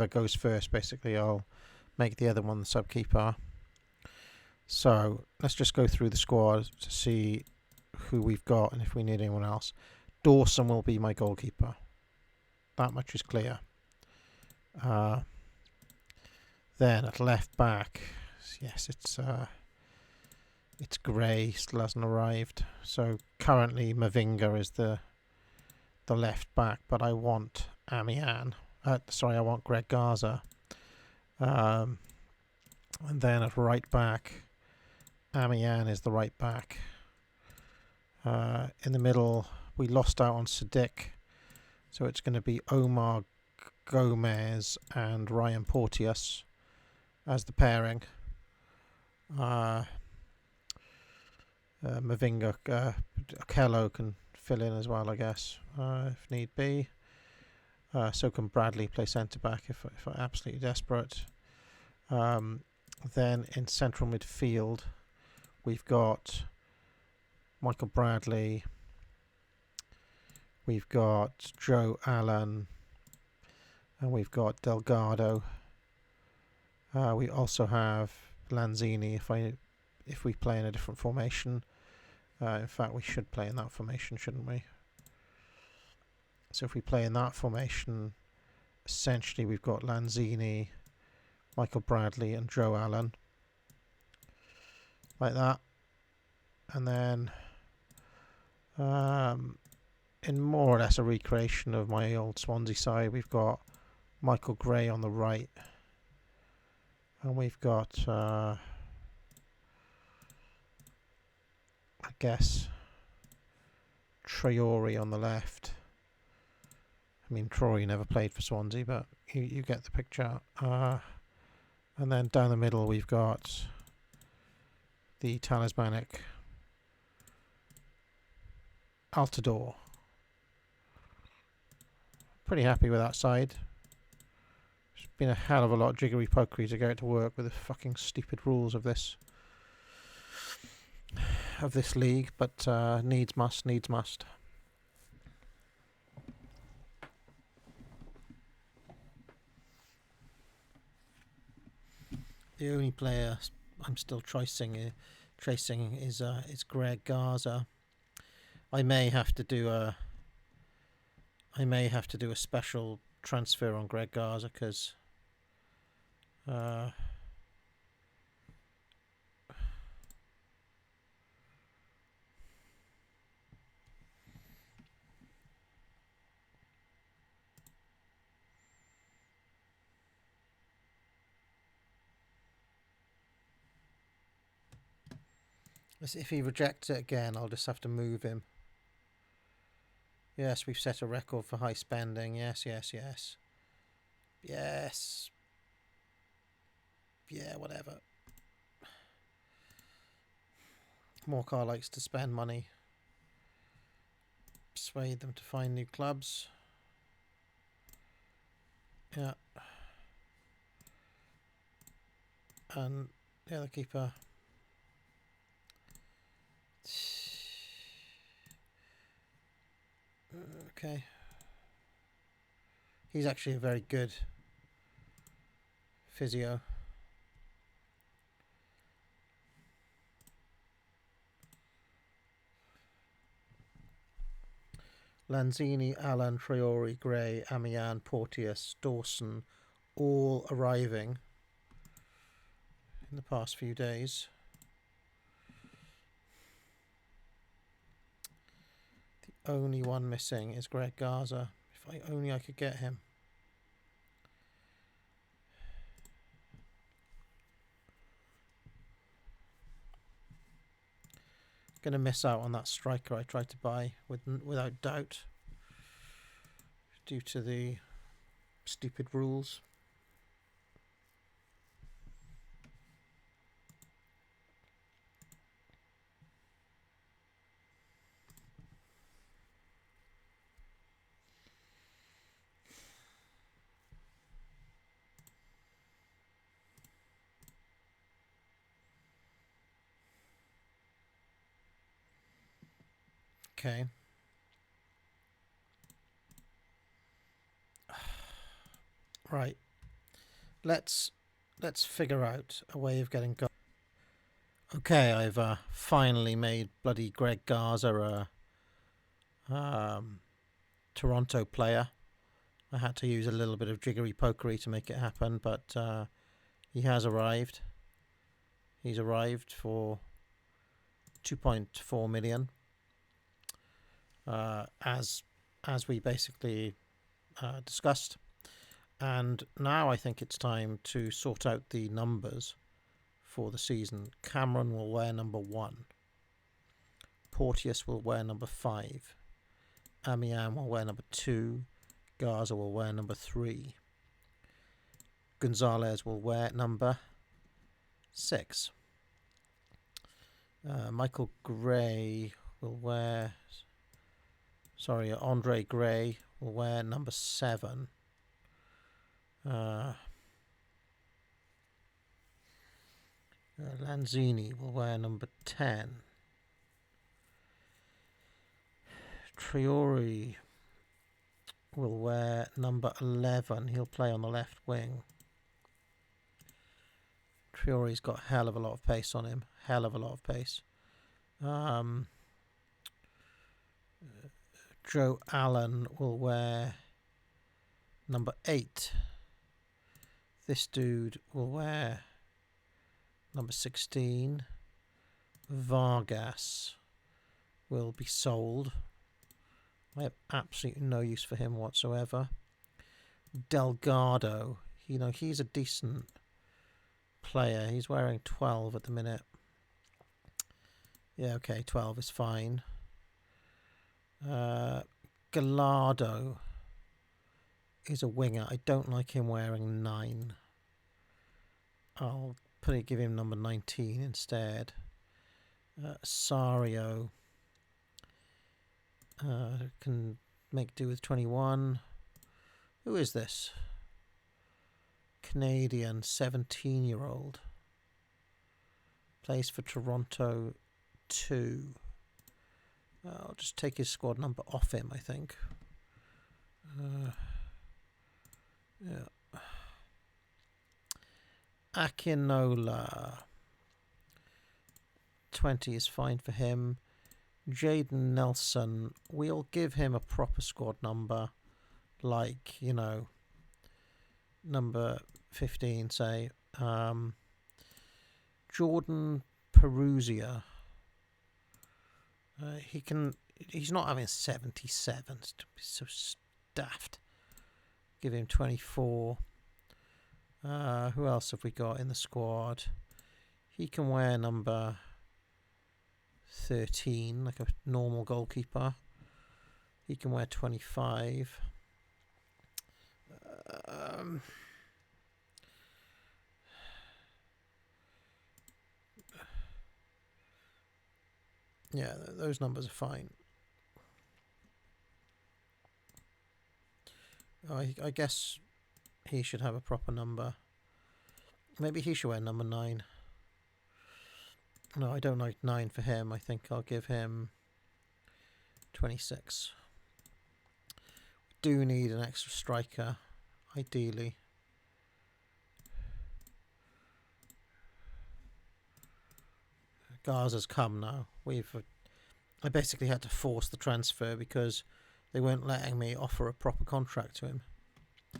goes first, basically, I'll make the other one the sub-keeper. So, let's just go through the squad to see who we've got and if we need anyone else. Dawson will be my goalkeeper. That much is clear. Then at left back, yes, it's Gray, still hasn't arrived. So currently Mavinga is the left back, but I want Amian. I want Greg Garza. And then at right back, Amian is the right back. In the middle, we lost out on Sadiq. So it's going to be Omar Gomez and Ryan Porteous as the pairing. Mavinga, Okello can fill in as well, I guess, if need be. So can Bradley play centre-back if I'm absolutely desperate. Then in central midfield, we've got Michael Bradley. We've got Joe Allen, and we've got Delgado. We also have Lanzini if we play in a different formation. In fact, we should play in that formation, shouldn't we? So if we play in that formation, essentially we've got Lanzini, Michael Bradley, and Joe Allen. Like that. And then in more or less a recreation of my old Swansea side, we've got Michael Gray on the right, and we've got I guess Traore on the left. I mean, Traore never played for Swansea, but you get the picture. And then down the middle we've got the talismanic Altidore. Pretty happy with that side. been a hell of a lot of jiggery pokery to get it to work with the fucking stupid rules of this league, but needs must. The only player I'm still tracing is Greg Garza. I may have to do a special transfer on Greg Garza because if he rejects it again, I'll just have to move him. Yes, we've set a record for high spending. Yes. Yeah, whatever. Morcar likes to spend money. Persuade them to find new clubs. Yeah. And the other keeper. Okay. He's actually a very good physio. Lanzini, Allen, Traore, Gray, Amian, Porteous, Dawson, all arriving in the past few days. The only one missing is Greg Garza. If I could get him. Going to miss out on that striker I tried to buy without doubt due to the stupid rules. Okay. Right. Let's figure out a way of getting going. Okay, I've finally made bloody Greg Garza a Toronto player. I had to use a little bit of jiggery pokery to make it happen, but he has arrived. He's arrived for 2.4 million. As we basically discussed. And now I think it's time to sort out the numbers for the season. Cameron will wear number 1. Porteous will wear number 5. Amian will wear number 2. Garza will wear number 3. Gonzalez will wear number 6. Michael Gray will wear... Sorry, Andre Gray will wear number 7. Lanzini will wear number 10. Traore will wear number 11. He'll play on the left wing. Traore's got a hell of a lot of pace on him. Hell of a lot of pace. Joe Allen will wear number 8. This dude will wear number 16. Vargas will be sold. I have absolutely no use for him whatsoever. Delgado, he's a decent player. He's wearing 12 at the minute. Yeah, okay, 12 is fine. Gallardo is a winger. I don't like him wearing 9. I'll give him number 19 instead. Sario can make do with 21. Who is this? Canadian 17-year-old. Plays for Toronto 2. I'll just take his squad number off him, I think. Yeah. Akinola. 20 is fine for him. Jaden Nelson. We'll give him a proper squad number. Like, you know, number 15, say. Jordan Peruzia. He's not having 77. It's so daft. Give him 24. Who else have we got in the squad? He can wear number 13, like a normal goalkeeper. He can wear 25. Yeah, those numbers are fine. I guess he should have a proper number. Maybe he should wear number 9. No, I don't like 9 for him. I think I'll give him 26. Do need an extra striker, ideally. Garza's come now. I basically had to force the transfer because they weren't letting me offer a proper contract to him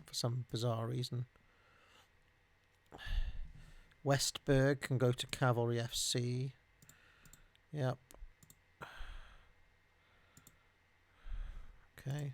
for some bizarre reason. Westberg can go to Cavalry FC. Yep. Okay.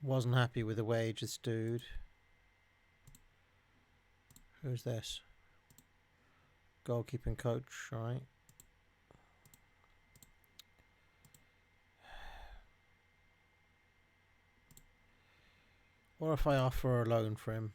Wasn't happy with the wages, dude. Who's this? Goalkeeping coach, right? Or if I offer a loan for him?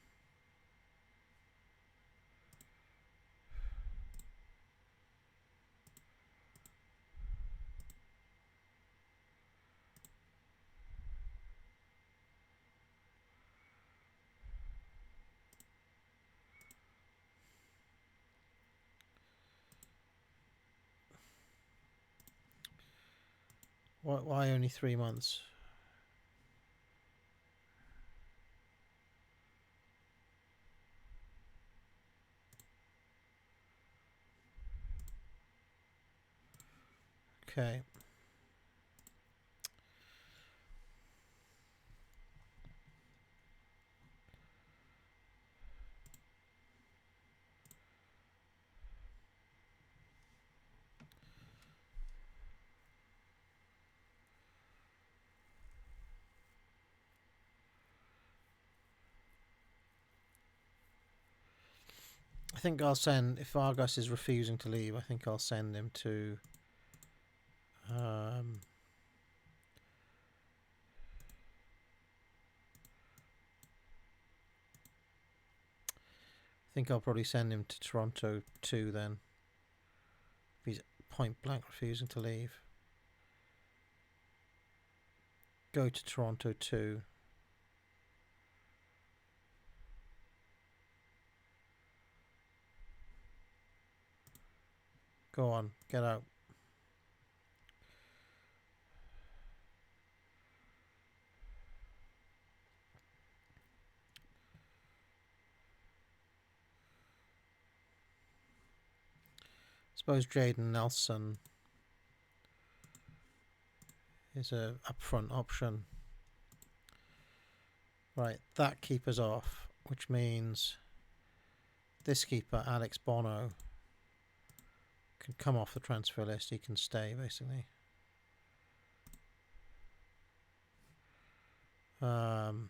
Why only 3 months? Okay. I think I'll send, if Vargas is refusing to leave, I think I'll send him to I think I'll probably send him to Toronto 2 then. If he's point blank refusing to leave. go to Toronto 2. Go on, get out. Suppose Jaden Nelson is a upfront option. Right, that keeper's off, which means this keeper, Alex Bono, can come off the transfer list. He can stay, basically. What's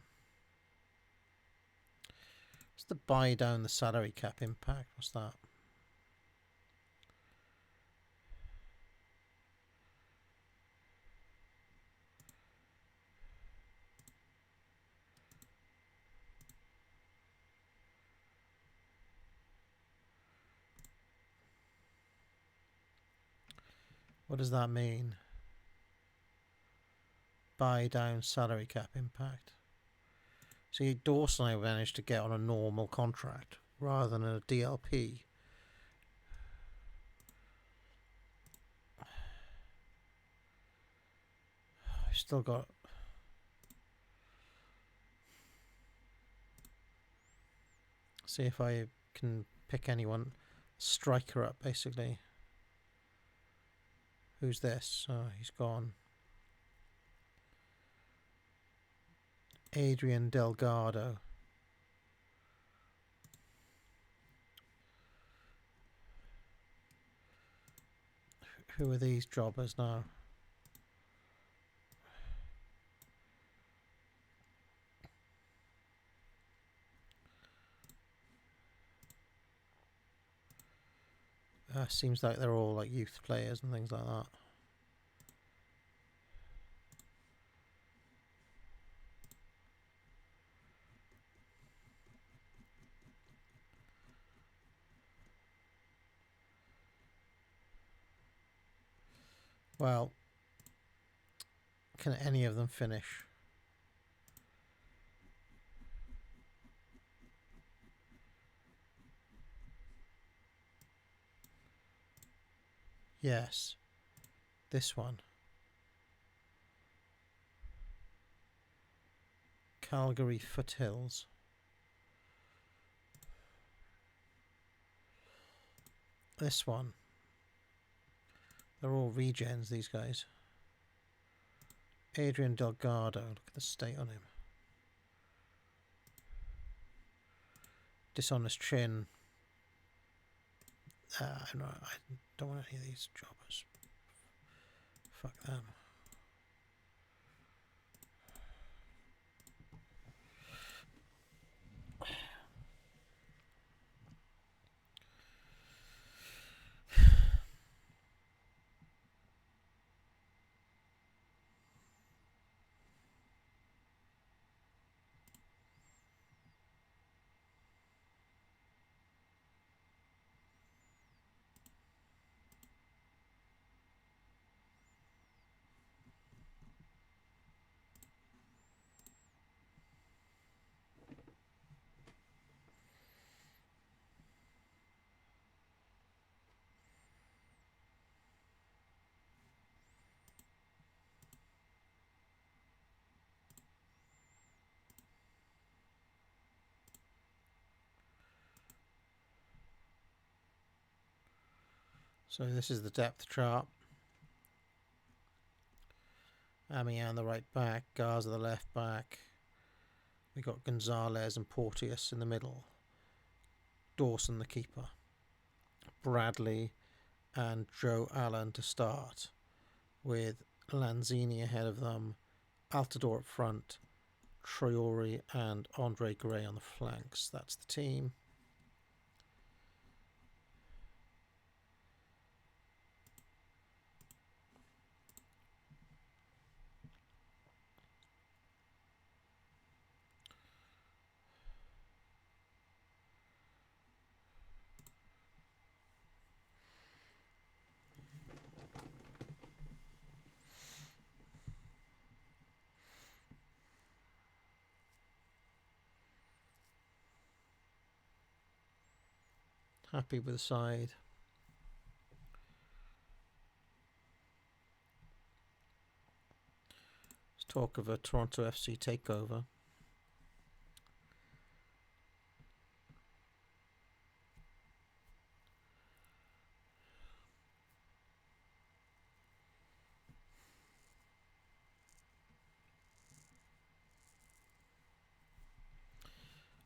the buy down the salary cap impact? What's that? What does that mean? Buy down salary cap impact. See, Dawson I managed to get on a normal contract rather than a DLP. I've still got... See if I can pick anyone. Striker up, basically. Who's this? Oh, he's gone. Adrian Delgado. Who are these jobbers now? Seems like they're all like youth players and things like that. Well, can any of them finish? Yes. This one. Calgary Foothills. This one. They're all regens, these guys. Adrian Delgado. Look at the state on him. Dishonest chin. No, I don't want any of these jobbers. Fuck them. So this is the depth chart. Amian the right back, Garza the left back. We got Gonzalez and Porteous in the middle. Dawson the keeper. Bradley and Joe Allen to start, with Lanzini ahead of them, Altidore up front, Traore and Andre Gray on the flanks. That's the team. Happy with the side. There's talk of a Toronto FC takeover.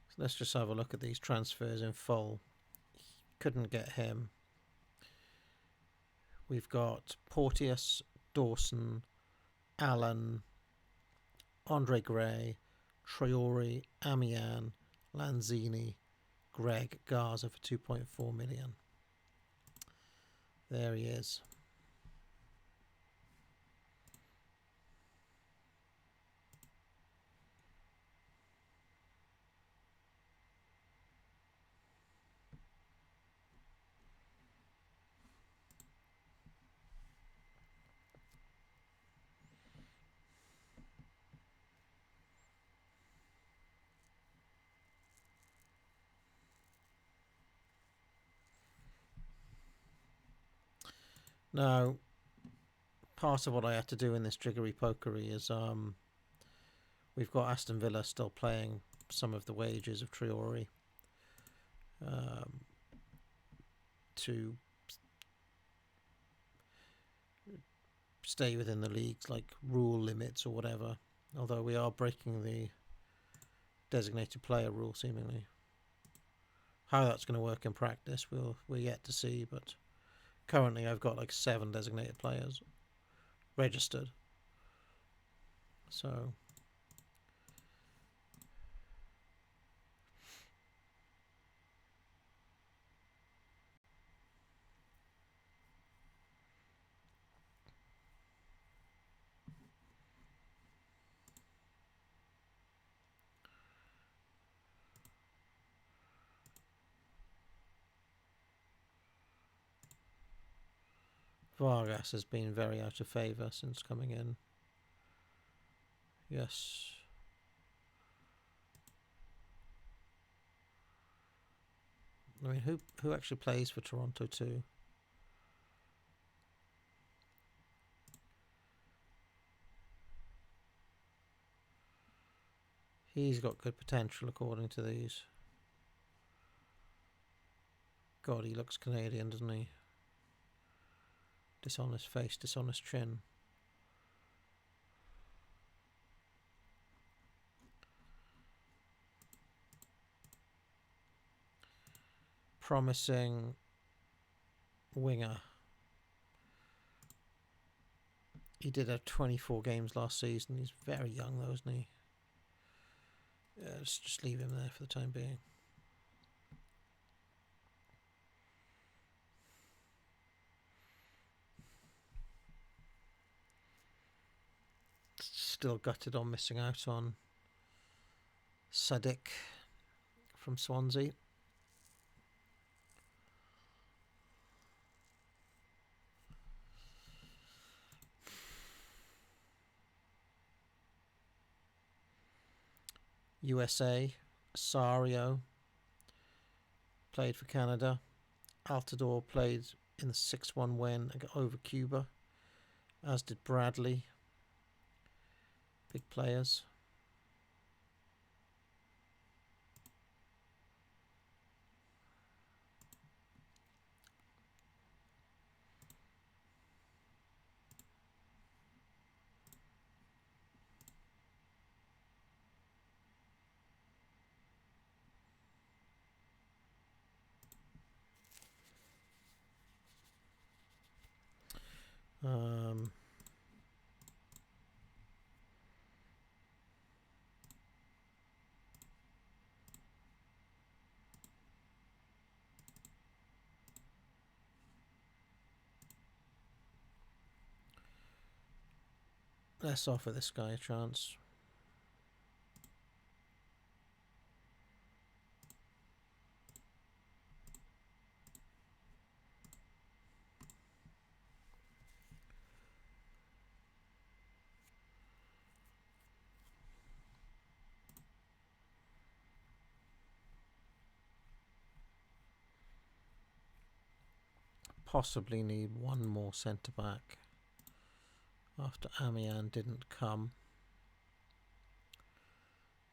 So let's just have a look at these transfers in full. Couldn't get him. We've got Porteous, Dawson, Allen, Andre Gray, Traore, Amian, Lanzini, Greg, Garza for 2.4 million. There he is. Now, part of what I had to do in this jiggery pokery is we've got Aston Villa still playing some of the wages of Traore to stay within the league's like rule limits or whatever. Although we are breaking the designated player rule seemingly. How that's going to work in practice, we're yet to see, but currently I've got like 7 designated players registered. So Vargas has been very out of favour since coming in. Yes. I mean, who actually plays for Toronto too? He's got good potential according to these. God, he looks Canadian, doesn't he? Dishonest face, dishonest chin. Promising winger. He did have 24 games last season. He's very young though, isn't he? Yeah, let's just leave him there for the time being. Still gutted on missing out on Sadik from Swansea. USA, Sario played for Canada. Altidore played in the 6-1 win over Cuba, as did Bradley. Big players. Let's offer this guy a chance. possibly need one more centre back after Amian didn't come.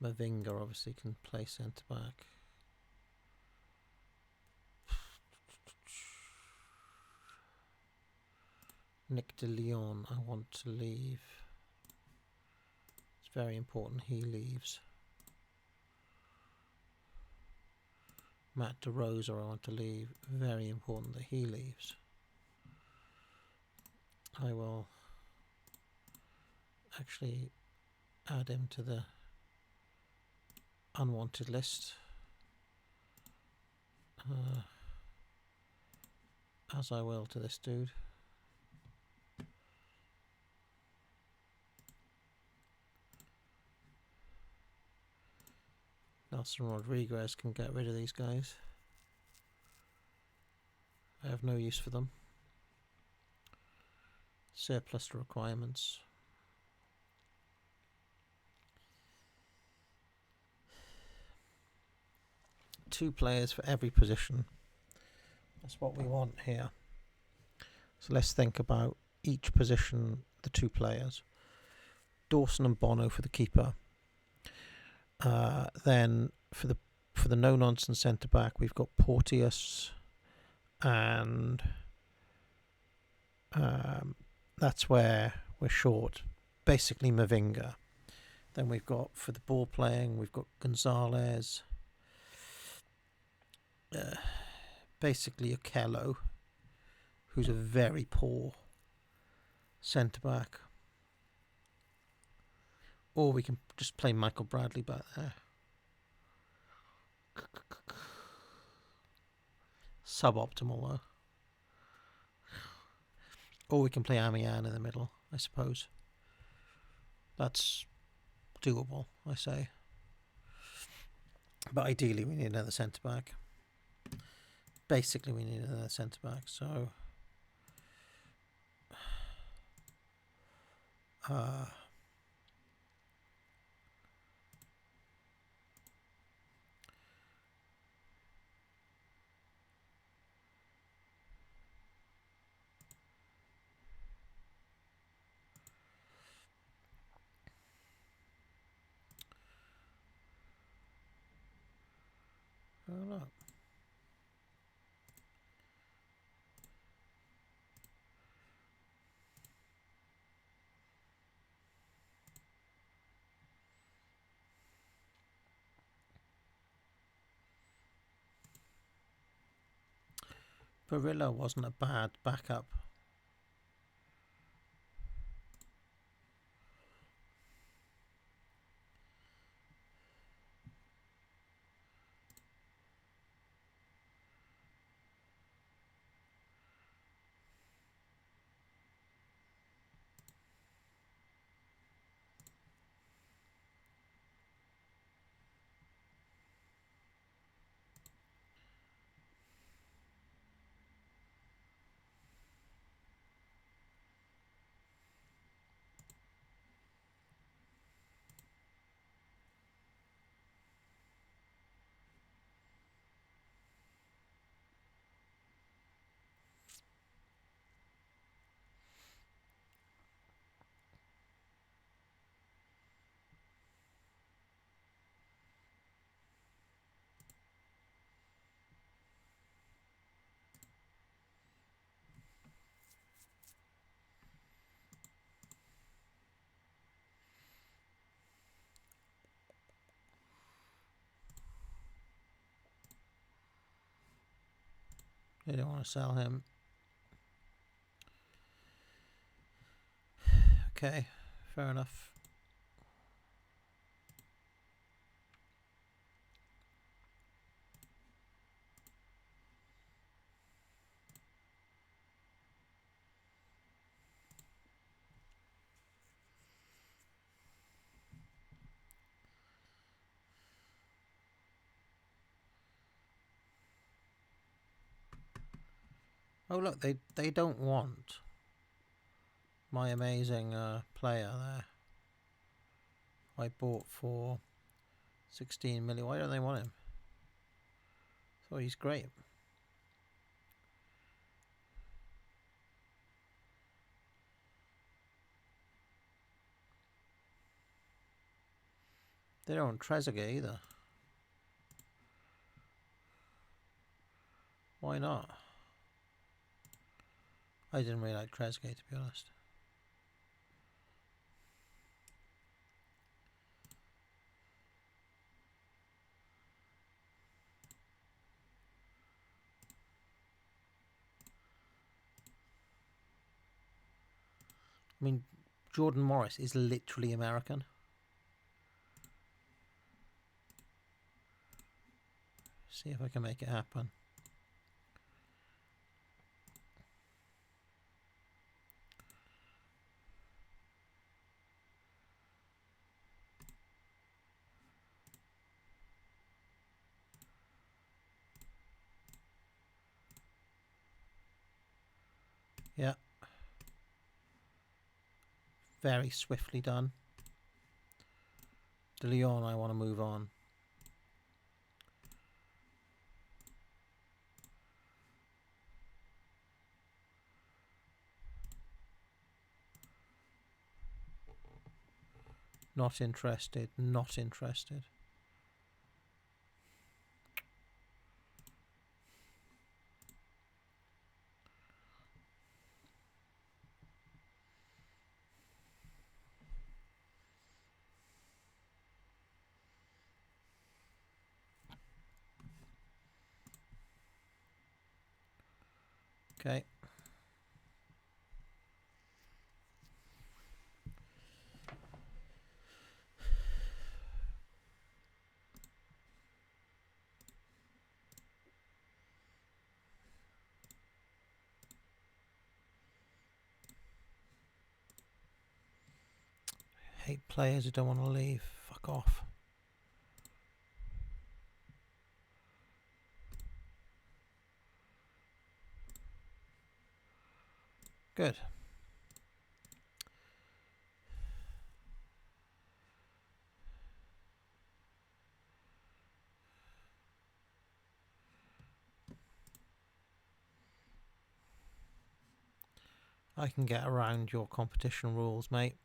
Mavinga obviously can play centre back. Nick de Leon I want to leave. It's very important he leaves. Matt De Rosa I want to leave. Very important that he leaves. I will actually add him to the unwanted list. As I will to this dude. Nelson Rodriguez can get rid of these guys. I have no use for them. Surplus to requirements. Two players for every position. That's what we want here. So let's think about each position, the two players. Dawson and Bono for the keeper. Then for the no-nonsense centre-back, we've got Porteous, and that's where we're short. Basically Mavinga. Then we've got, for the ball playing, we've got Gonzalez. Basically Okello, who's a very poor centre-back. Or we can just play Michael Bradley back there. Suboptimal though. Or we can play Amian in the middle, I suppose. That's doable, I say. But ideally we need another centre-back. Basically we need another centre-back, so... oh, look. Barilla wasn't a bad backup. They don't want to sell him. Okay, fair enough. Oh look, they don't want my amazing player there. I bought for 16 million. Why don't they want him? Oh, he's great. They don't want Trezeguet either. Why not? I didn't really like Trezeguet, to be honest. I mean, Jordan Morris is literally American. See if I can make it happen. Yeah. Very swiftly done. De Leon, I want to move on. Not interested. Not interested. Okay. Hate players who don't want to leave. Fuck off. Good. I can get around your competition rules, mate.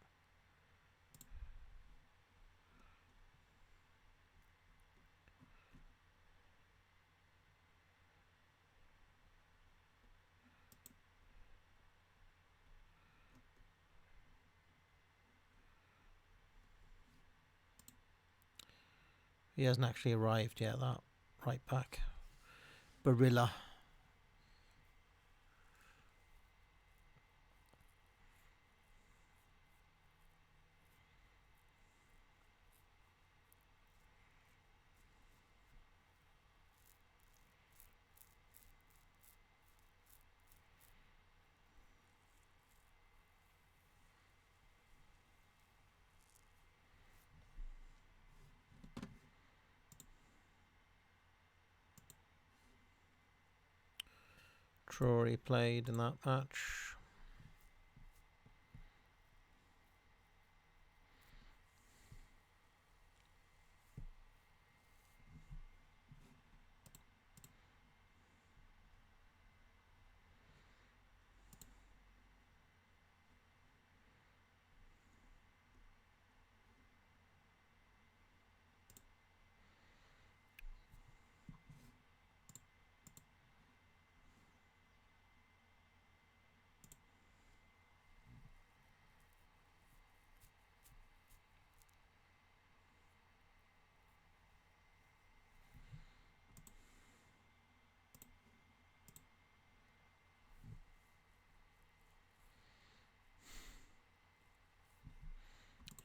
He hasn't actually arrived yet, that right back. Barilla. Trory played in that match.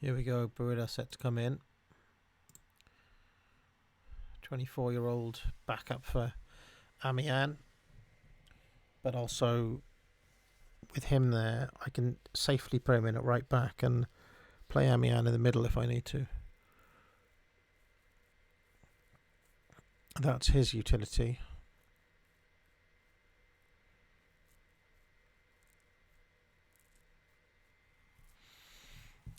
Here we go, Barilla set to come in. 24-year-old backup for Amiens. But also, with him there, I can safely put him in at right back and play Amiens in the middle if I need to. That's his utility.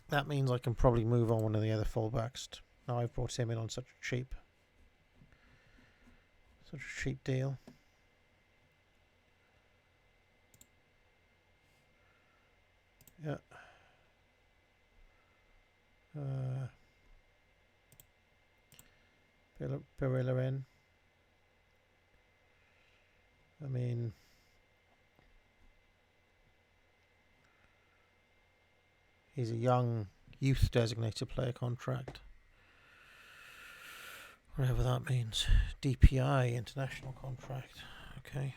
That means I can probably move on one of the other fullbacks. Now I've brought him in on such a cheap deal. Yeah. Barilla in. I mean, he's a young youth designated player contract. Whatever that means. DPI, international contract. Okay.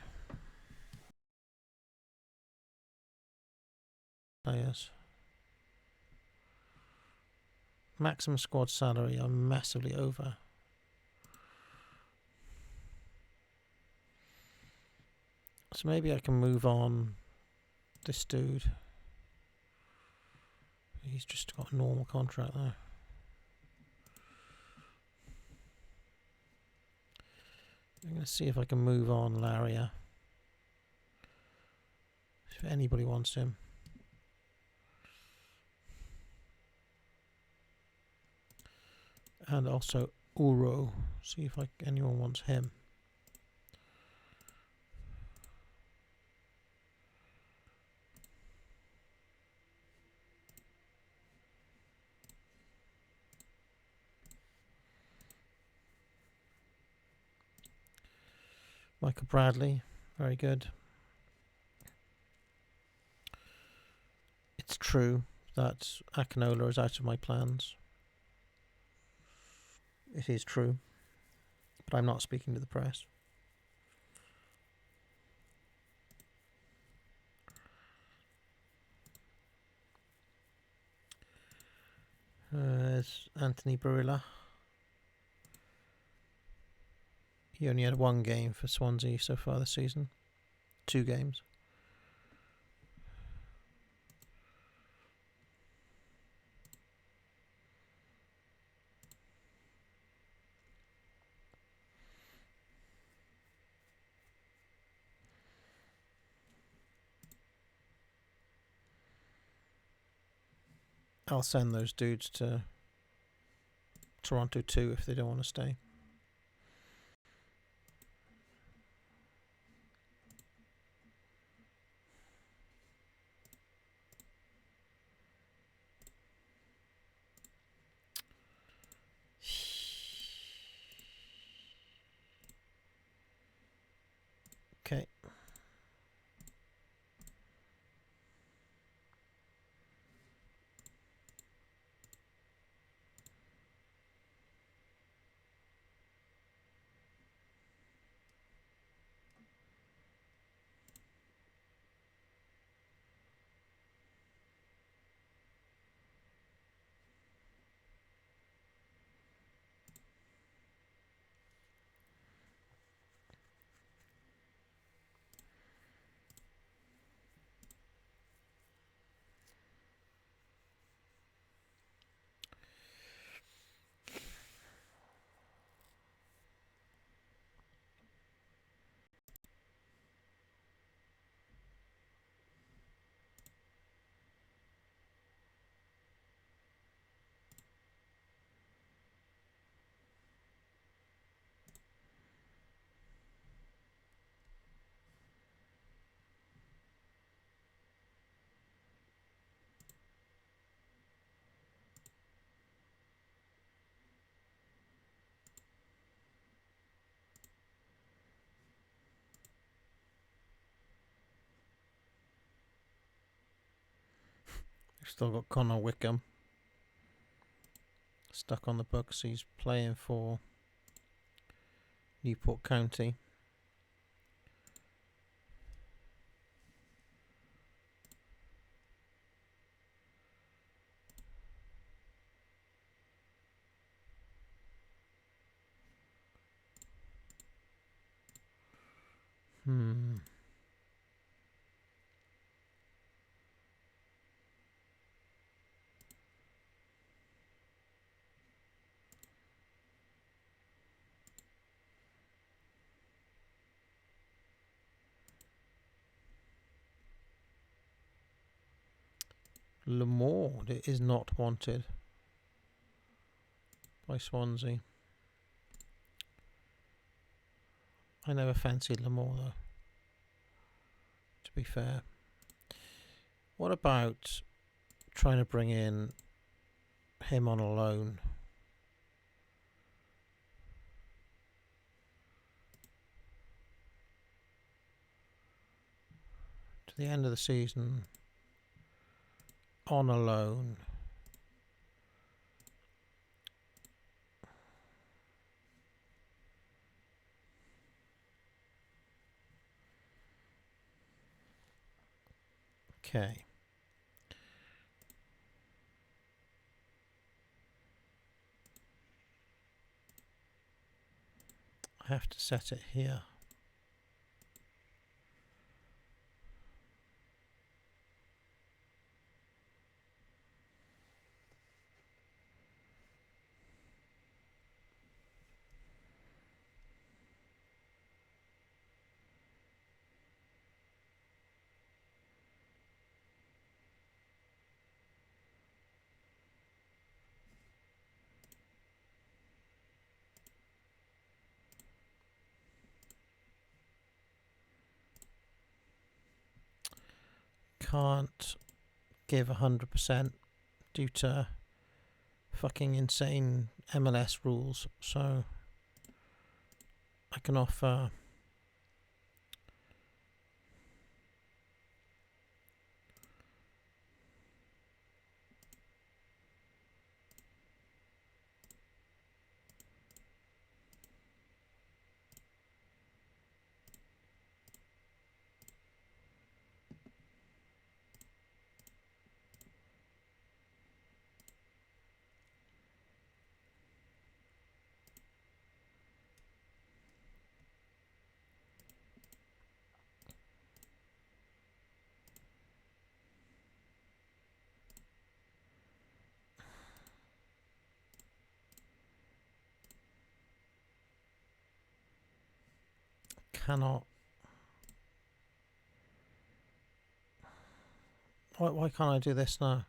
Players. Maximum squad salary, I'm massively over. So maybe I can move on this dude. He's just got a normal contract there. I'm going to see if I can move on Larrier. If anybody wants him. And also Uro. See if anyone wants him. Michael Bradley, very good. It's true that Akinola is out of my plans. It is true, but I'm not speaking to the press. There's Anthony Barilla. He only had one game for Swansea so far this season. 2 games. I'll send those dudes to Toronto too if they don't want to stay. Okay. We've still got Connor Wickham stuck on the books. He's playing for Newport County. Lamore is not wanted by Swansea. I never fancied Lamore though, to be fair. What about trying to bring in him on a loan? to the end of the season on a loan. Okay. I have to set it here. Can't give 100% due to fucking insane MLS rules, so I can offer cannot. Why can't I do this now?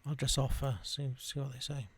I'll just offer, see what they say.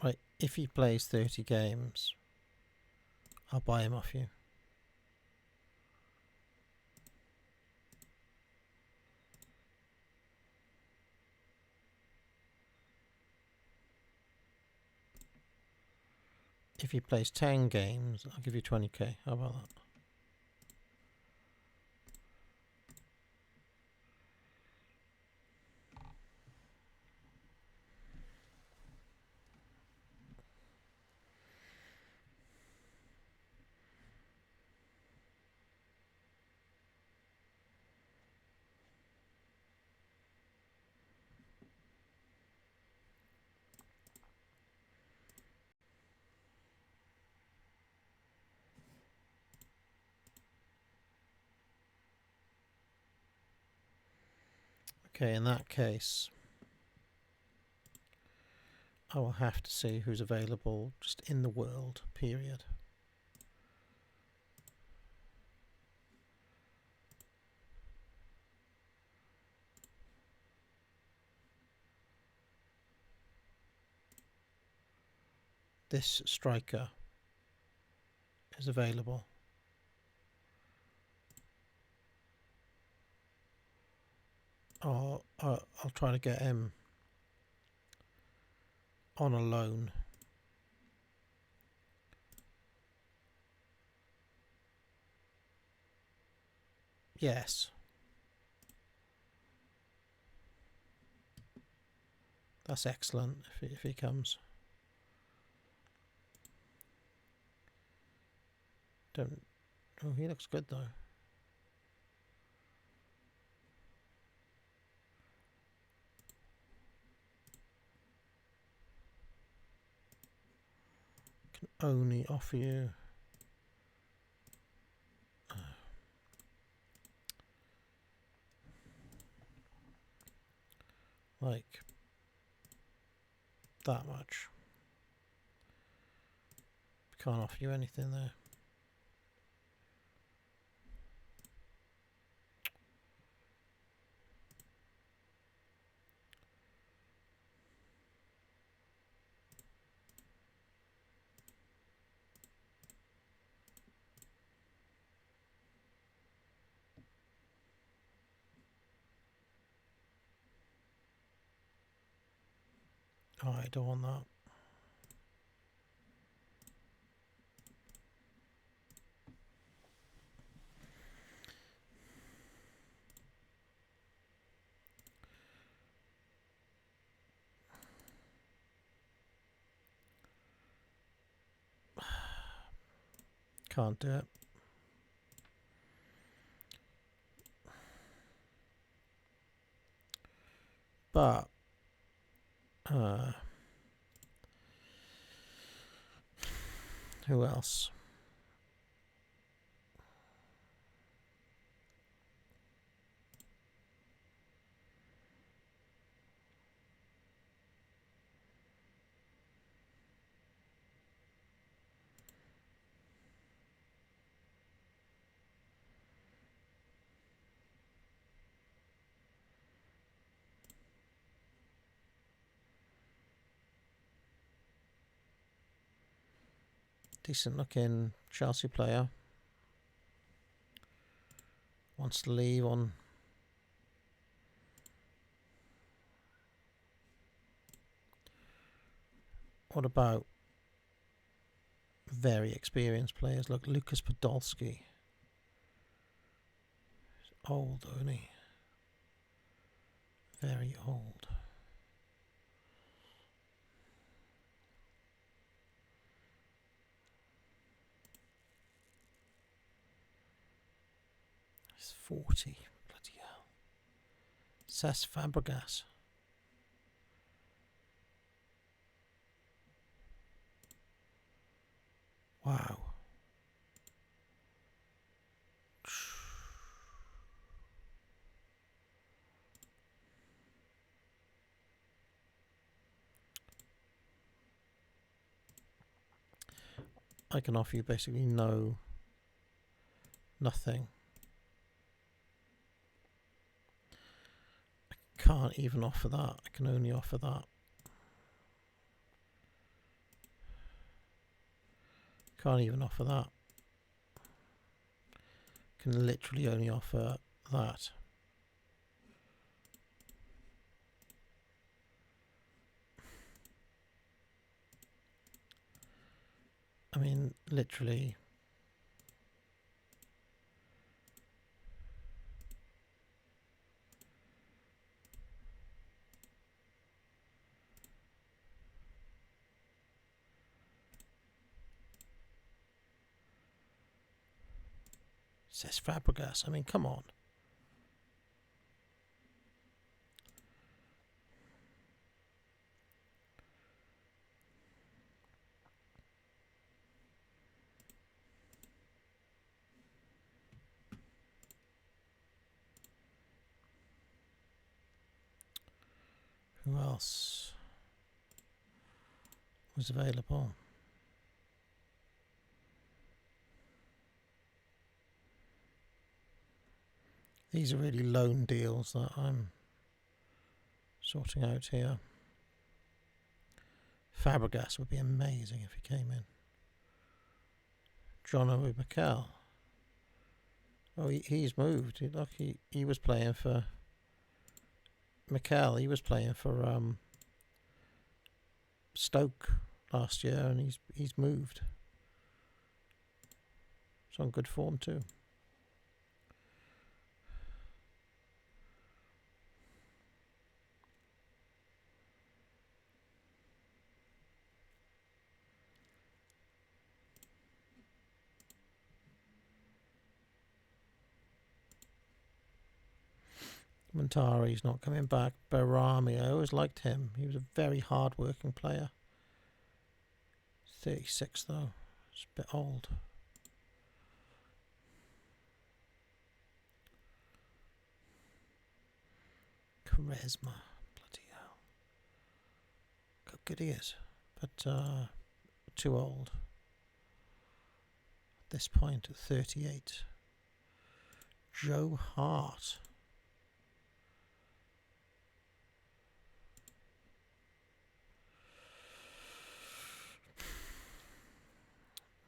Right, if he plays 30 games, I'll buy him off you. If he plays 10 games, I'll give you 20k. How about that? Okay, in that case, I will have to see who's available just in the world, period. This striker is available. I'll try to get him on a loan. Yes. That's excellent if he comes. Don't. Oh, he looks good though. Can only offer you. Like that much. Can't offer you anything there. Oh, I don't want that. Can't do it. But who else? Decent looking Chelsea player. Wants to leave on. What about very experienced players? Look, Lucas Podolski. He's old, isn't he? Very old. He's 40. Bloody hell. Cesc Fabregas. Wow. I can offer you basically nothing. I can't even offer that. I can only offer that. Can't even offer that. Can literally only offer that. I mean, literally. Says Fabregas. I mean, come on. Who else was available? These are really loan deals that I'm sorting out here. Fabregas would be amazing if he came in. John Obi Mikel. Oh, he's moved. He was playing for Mikel. He was playing for Stoke last year, and he's moved. It's on good form too. Montari's not coming back. Barami, I always liked him. He was a very hard-working player. 36 though. It's a bit old. Charisma. Bloody hell. How good he is. But too old. At this point, at 38. Joe Hart.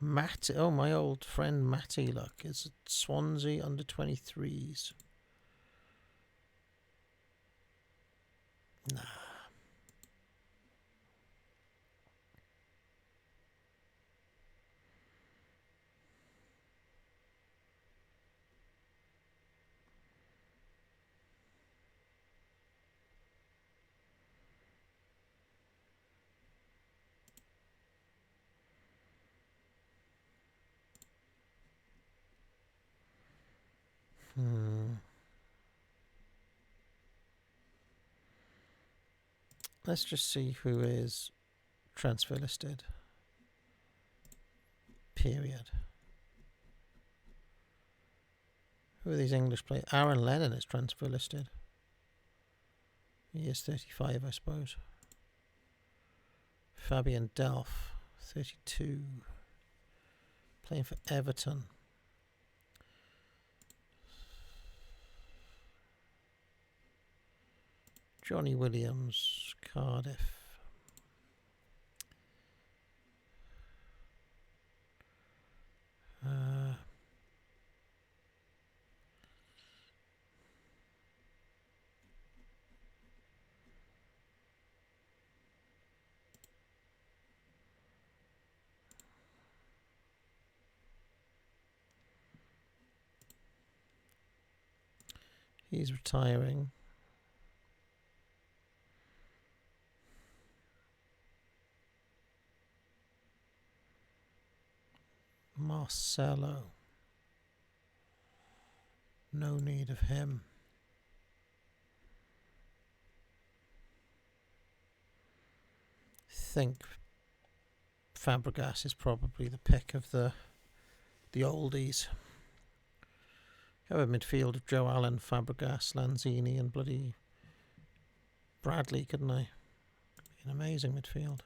Matt, oh, my old friend Matty, look, is at Swansea under 23s. Nah. Let's just see who is transfer listed. Period. Who are these English players? Aaron Lennon is transfer listed. He is 35, I suppose. Fabian Delph, 32. Playing for Everton. Johnny Williams, Cardiff. He's retiring. Marcelo. No need of him. Think Fabregas is probably the pick of the oldies. Have a midfield of Joe Allen, Fabregas, Lanzini and bloody Bradley, couldn't I? An amazing midfield.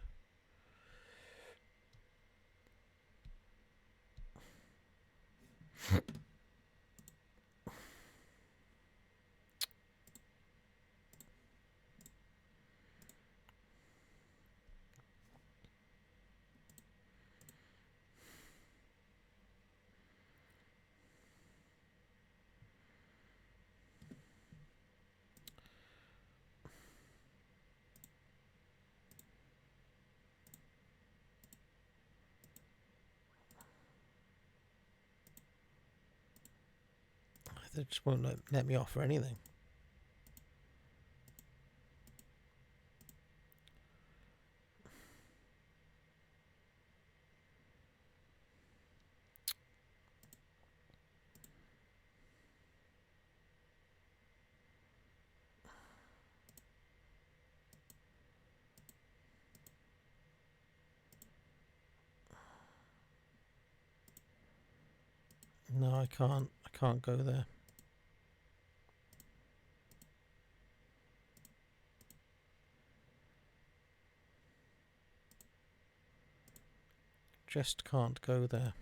They just won't let me offer anything. No, I can't go there. Just can't go there.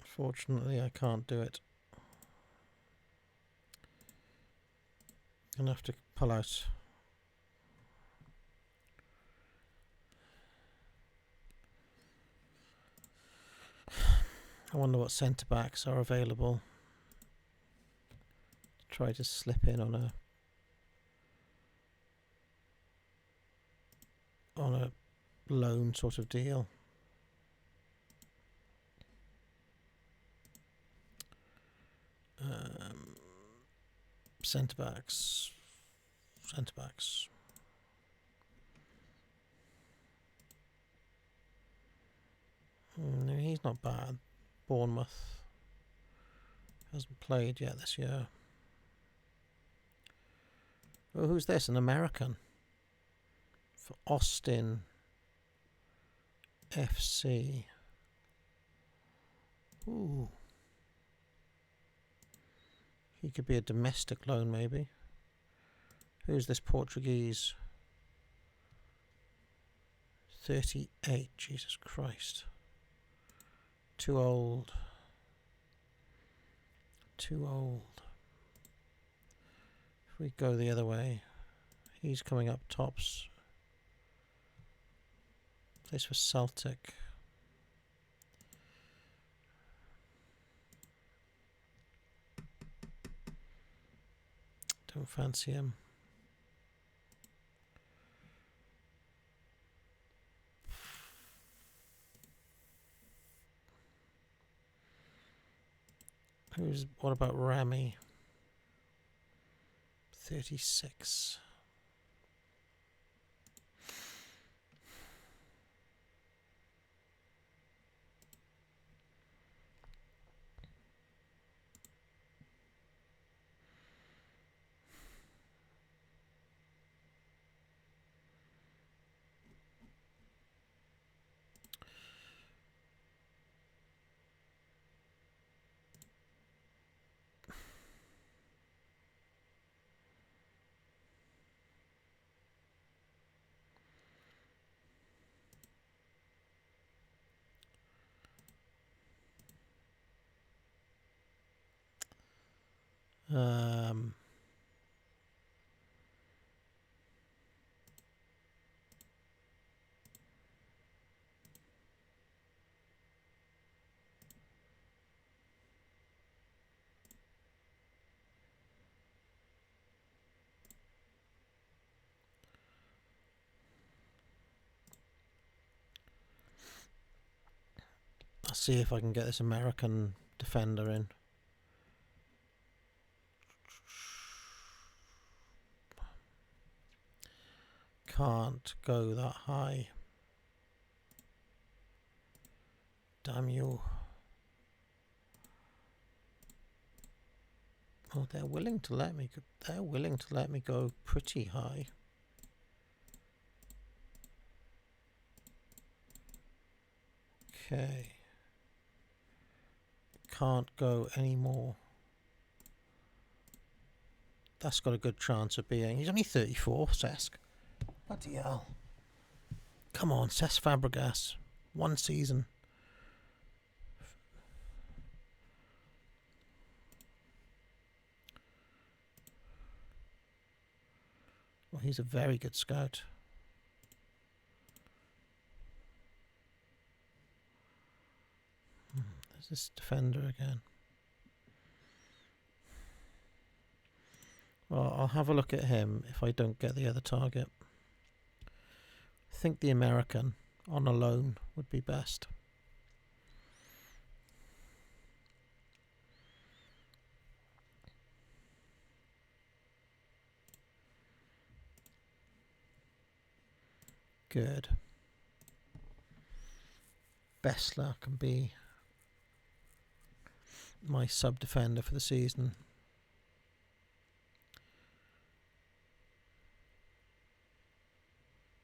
Fortunately, I can't do it. Gonna have to pull out. I wonder what centre backs are available. Try to slip in on a loan sort of deal. Centre backs. No, he's not bad. Bournemouth hasn't played yet this year. Oh, who's this? An American for Austin FC. Ooh. He could be a domestic loan, maybe. Who's this Portuguese? 38. Jesus Christ. Too old. Too old. If we go the other way, he's coming up tops. Plays for Celtic. Don't fancy him. What about Rami? 36. I'll see if I can get this American defender in. Can't go that high. Damn you. Oh, they're willing to let me go. They're willing to let me go pretty high. Okay. Can't go anymore. That's got a good chance of being. He's only 34, Cesc. Bloody hell. Come on, Cesc Fabregas. One season. Well, he's a very good scout. There's this defender again. Well, I'll have a look at him if I don't get the other target. I think the American on a loan would be best. Good. Bessler can be my sub-defender for the season.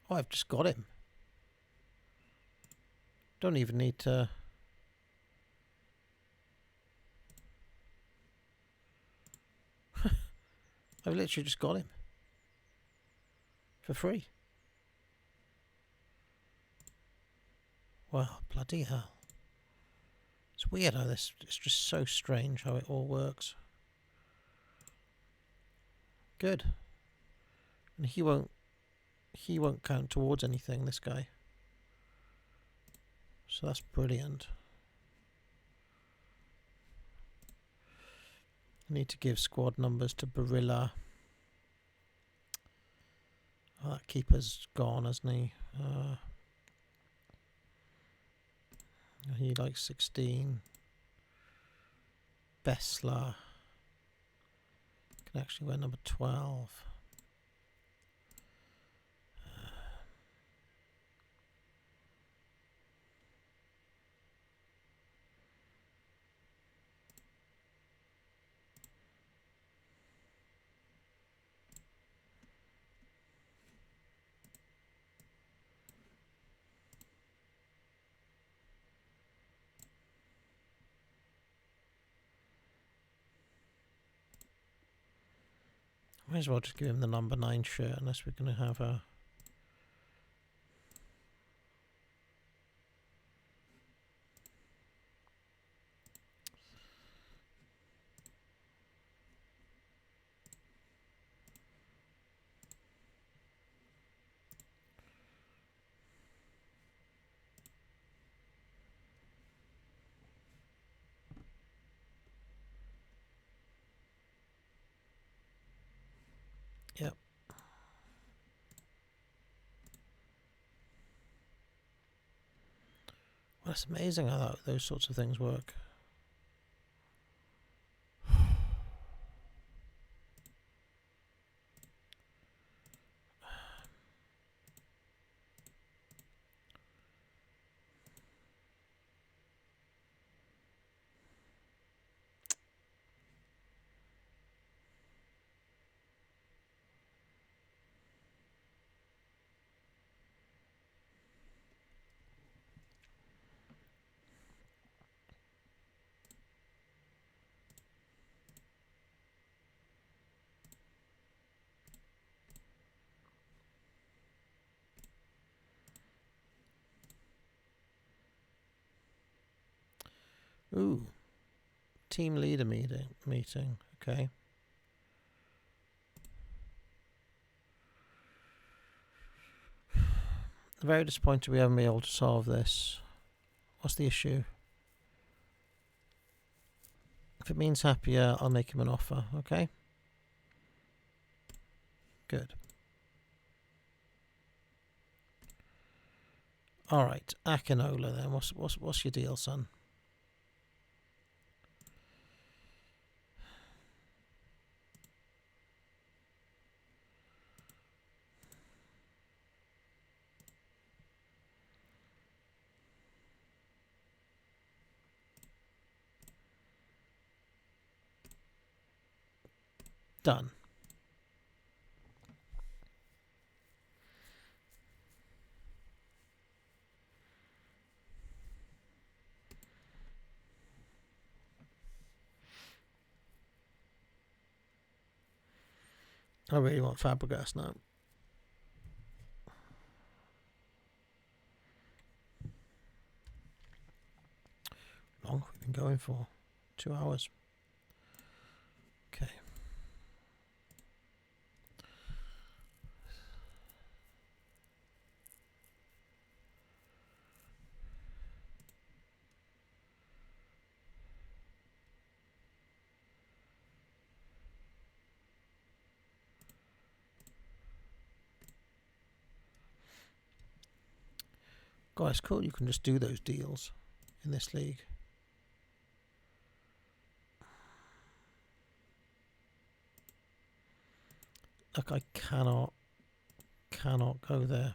Oh, I've just got him. Don't even need to... I've literally just got him. For free. Well, bloody hell. It's weird how this... It's just so strange how it all works. Good. And he won't count towards anything, this guy. So that's brilliant. I need to give squad numbers to Barilla. Oh, that keeper's gone, hasn't he? He likes 16. Bessler can actually wear number 12. Might as well just give him the number 9 shirt unless we're going to have a... Yep. Well, it's amazing how those sorts of things work. Ooh. Team leader meeting. Okay. Very disappointed we haven't been able to solve this. What's the issue? If it means happier, I'll make him an offer, okay? Good. Alright, Akinola then. What's your deal, son? Done. I really want Fabregas now. Long have we been going for? 2 hours. Okay. God, it's cool you can just do those deals in this league. Like, I cannot go there.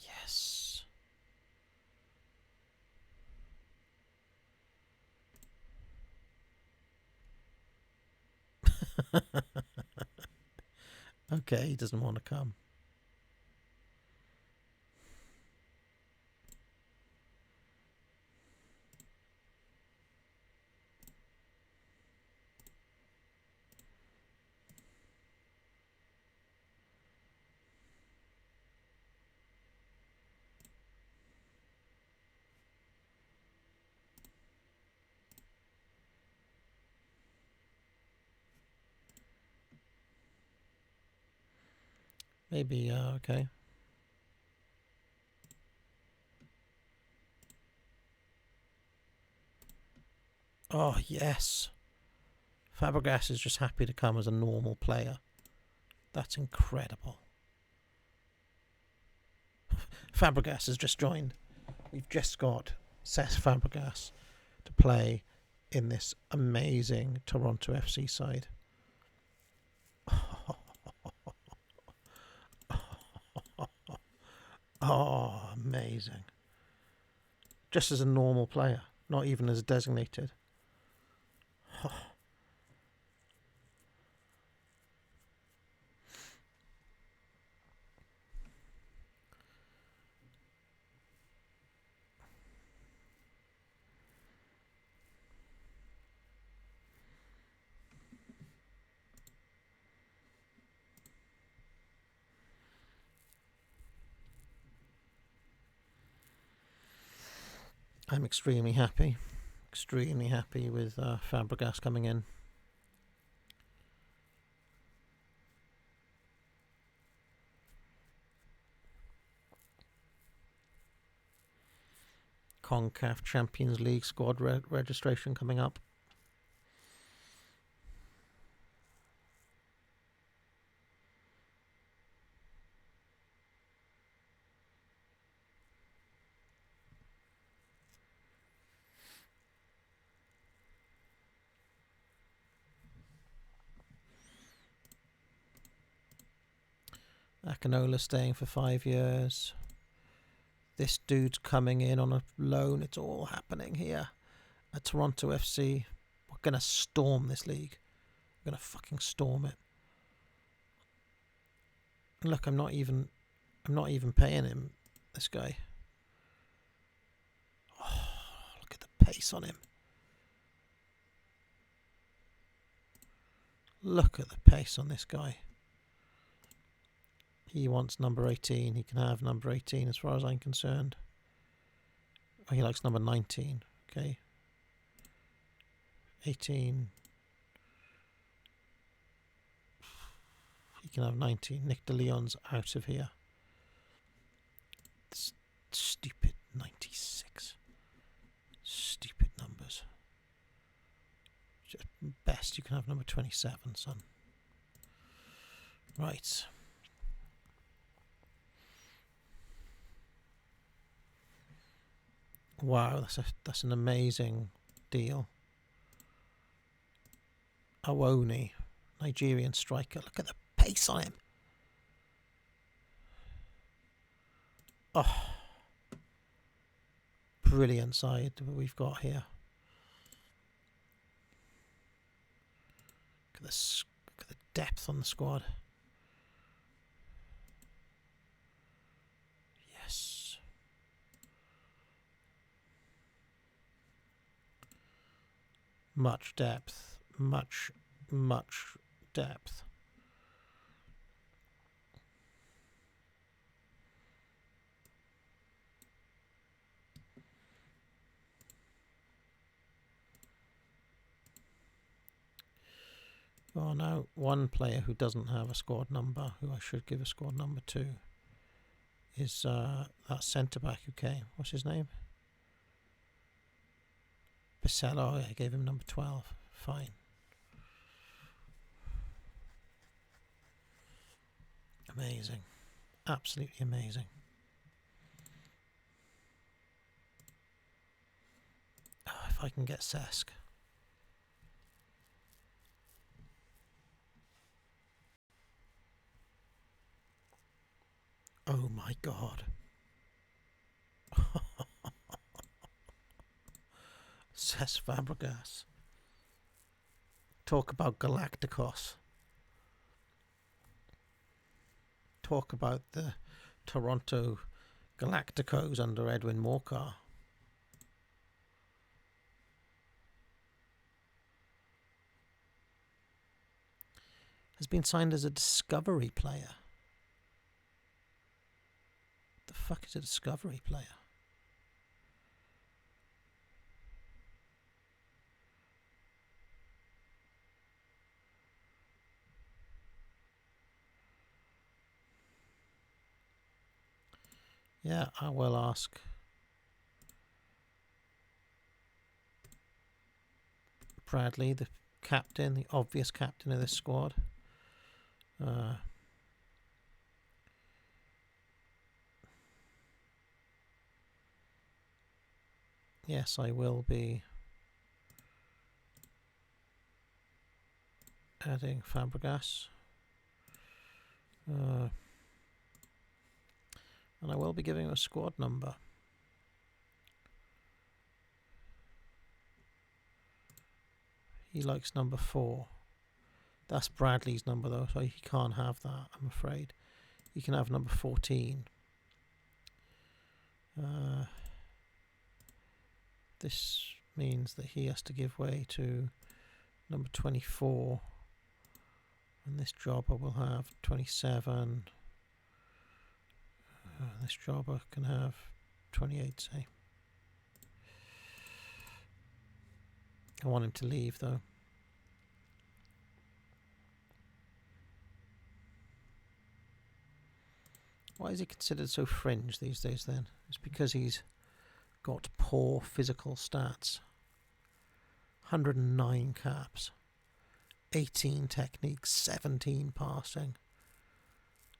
Yes. Okay, he doesn't want to come. Maybe, okay. Oh, yes. Fabregas is just happy to come as a normal player. That's incredible. Fabregas has just joined. We've just got Cesc Fabregas to play in this amazing Toronto FC side. Oh, amazing. Just as a normal player, not even as a designated. I'm extremely happy with Fabregas coming in. CONCACAF Champions League squad registration coming up. Akinola staying for 5 years. This dude's coming in on a loan. It's all happening here at Toronto FC. We're going to storm this league. We're going to fucking storm it. Look, I'm not even paying him, this guy. Oh, look at the pace on him. Look at the pace on this guy. He wants number 18. He can have number 18 as far as I'm concerned. Oh, he likes number 19. Okay. 18. He can have 19. Nick de Leon's out of here. This stupid 96. Stupid numbers. Just best you can have number 27, son. Right. Wow, that's an amazing deal. Awoni, Nigerian striker. Look at the pace on him. Oh, brilliant side we've got here. Look at the depth on the squad. Yes. Much depth. Much depth. Oh, now one player who doesn't have a squad number, who I should give a squad number to, is that centre-back who came. What's his name? Bisello. I gave him number 12. Fine. Amazing. Absolutely amazing. Oh, if I can get Cesc. Oh my god. says Fabregas. Talk about Galacticos. Talk about the Toronto Galacticos under Edwin Morcar. Has been signed as a Discovery player. The fuck is a Discovery player? Yeah, I will ask. Bradley, the captain, the obvious captain of this squad. Yes, I will be adding Fabregas. And I will be giving him a squad number. He likes number 4. That's Bradley's number though, so he can't have that, I'm afraid. He can have number 14. This means that he has to give way to number 24. And this jobber will have 27. This jobber can have 28, say. I want him to leave though. Why is he considered so fringe these days then? It's because he's got poor physical stats. 109 caps. 18 techniques. 17 passing.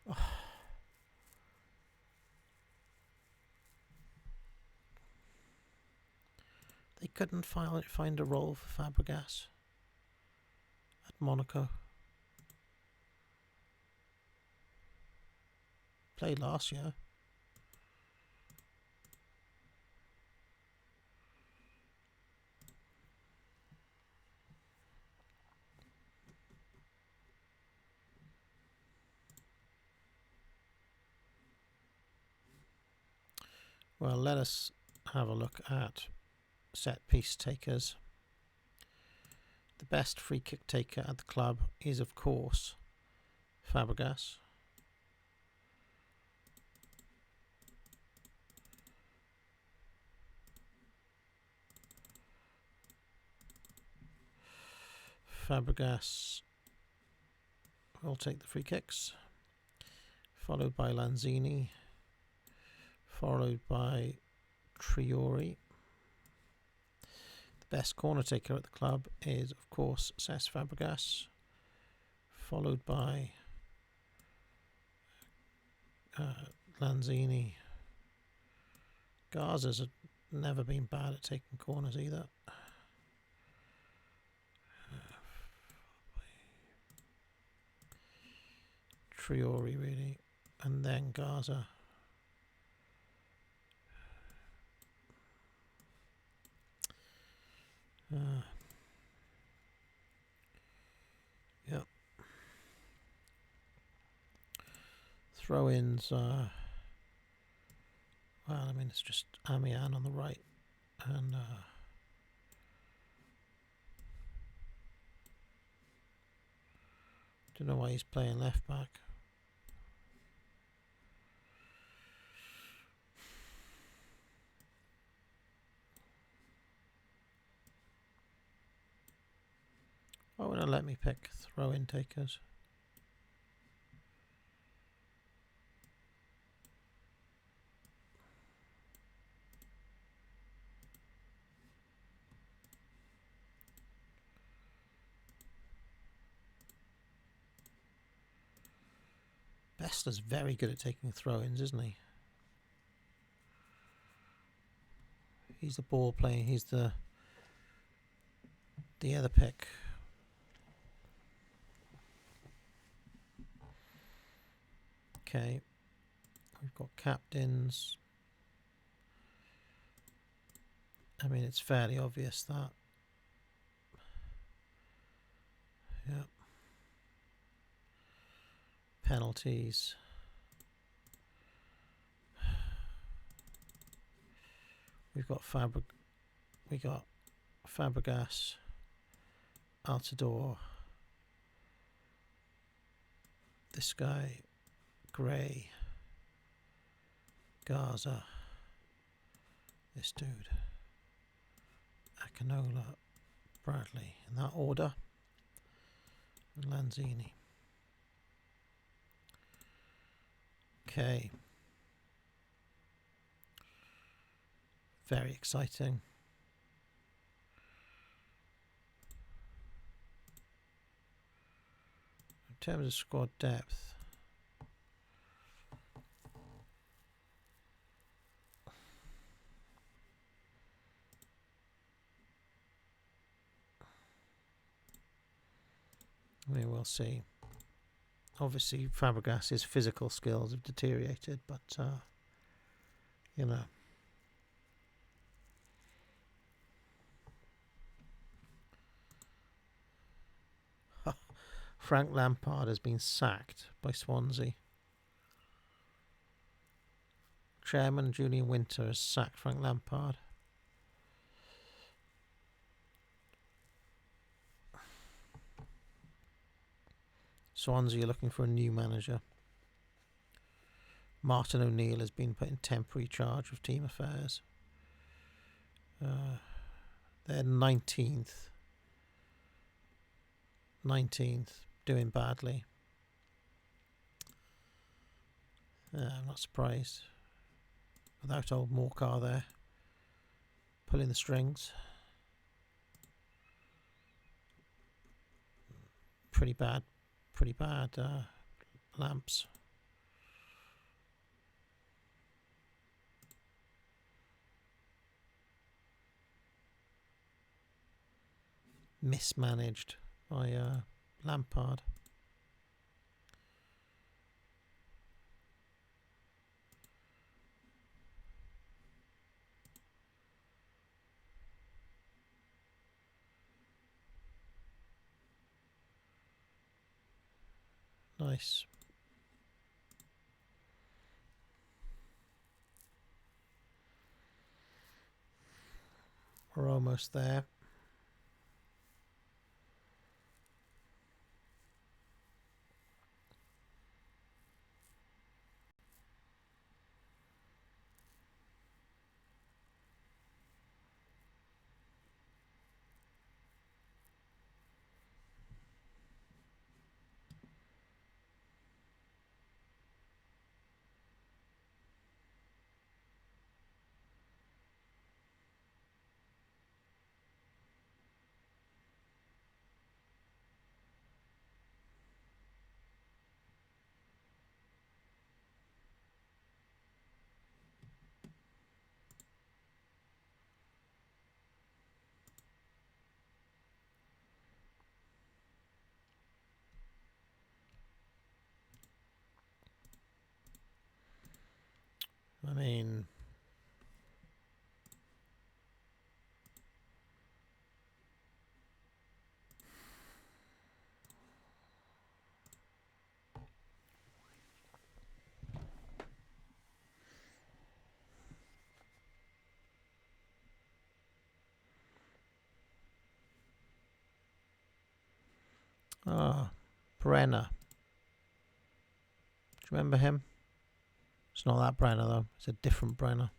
Oh. They couldn't find a role for Fabregas at Monaco. Played last year. Well, let us have a look at set piece takers. The best free kick taker at the club is, of course, Fabregas. Fabregas will take the free kicks, followed by Lanzini, followed by Traore. The best corner taker at the club is, of course, Cesc Fabregas, followed by Lanzini. Garza's never been bad at taking corners either. Traore really, and then Garza. Yep. Throw-ins. Well, I mean, it's just Amian on the right, and don't know why he's playing left back. Why wouldn't it let me pick throw-in takers? Bessler's very good at taking throw-ins, isn't he? He's the ball playing. He's the other pick. Okay, we've got captains. I mean, it's fairly obvious that. Yeah. Penalties. We got Fabregas, Altidore, this guy, Gray, Gaza, this dude, Akinola, Bradley, in that order, and Lanzini. Okay. Very exciting. In terms of squad depth, we will see. Obviously, Fabregas's physical skills have deteriorated, but you know. Frank Lampard has been sacked by Swansea. Chairman Julian Winter has sacked Frank Lampard. Swansea are looking for a new manager. Martin O'Neill has been put in temporary charge of team affairs. They're 19th. 19th, doing badly. I'm not surprised. Without old Morcar there, pulling the strings. Pretty bad lamps. Mismanaged by Lampard. Nice. We're almost there. I mean, Brenner. Do you remember him? It's not that Brenner though. It's a different Brenner.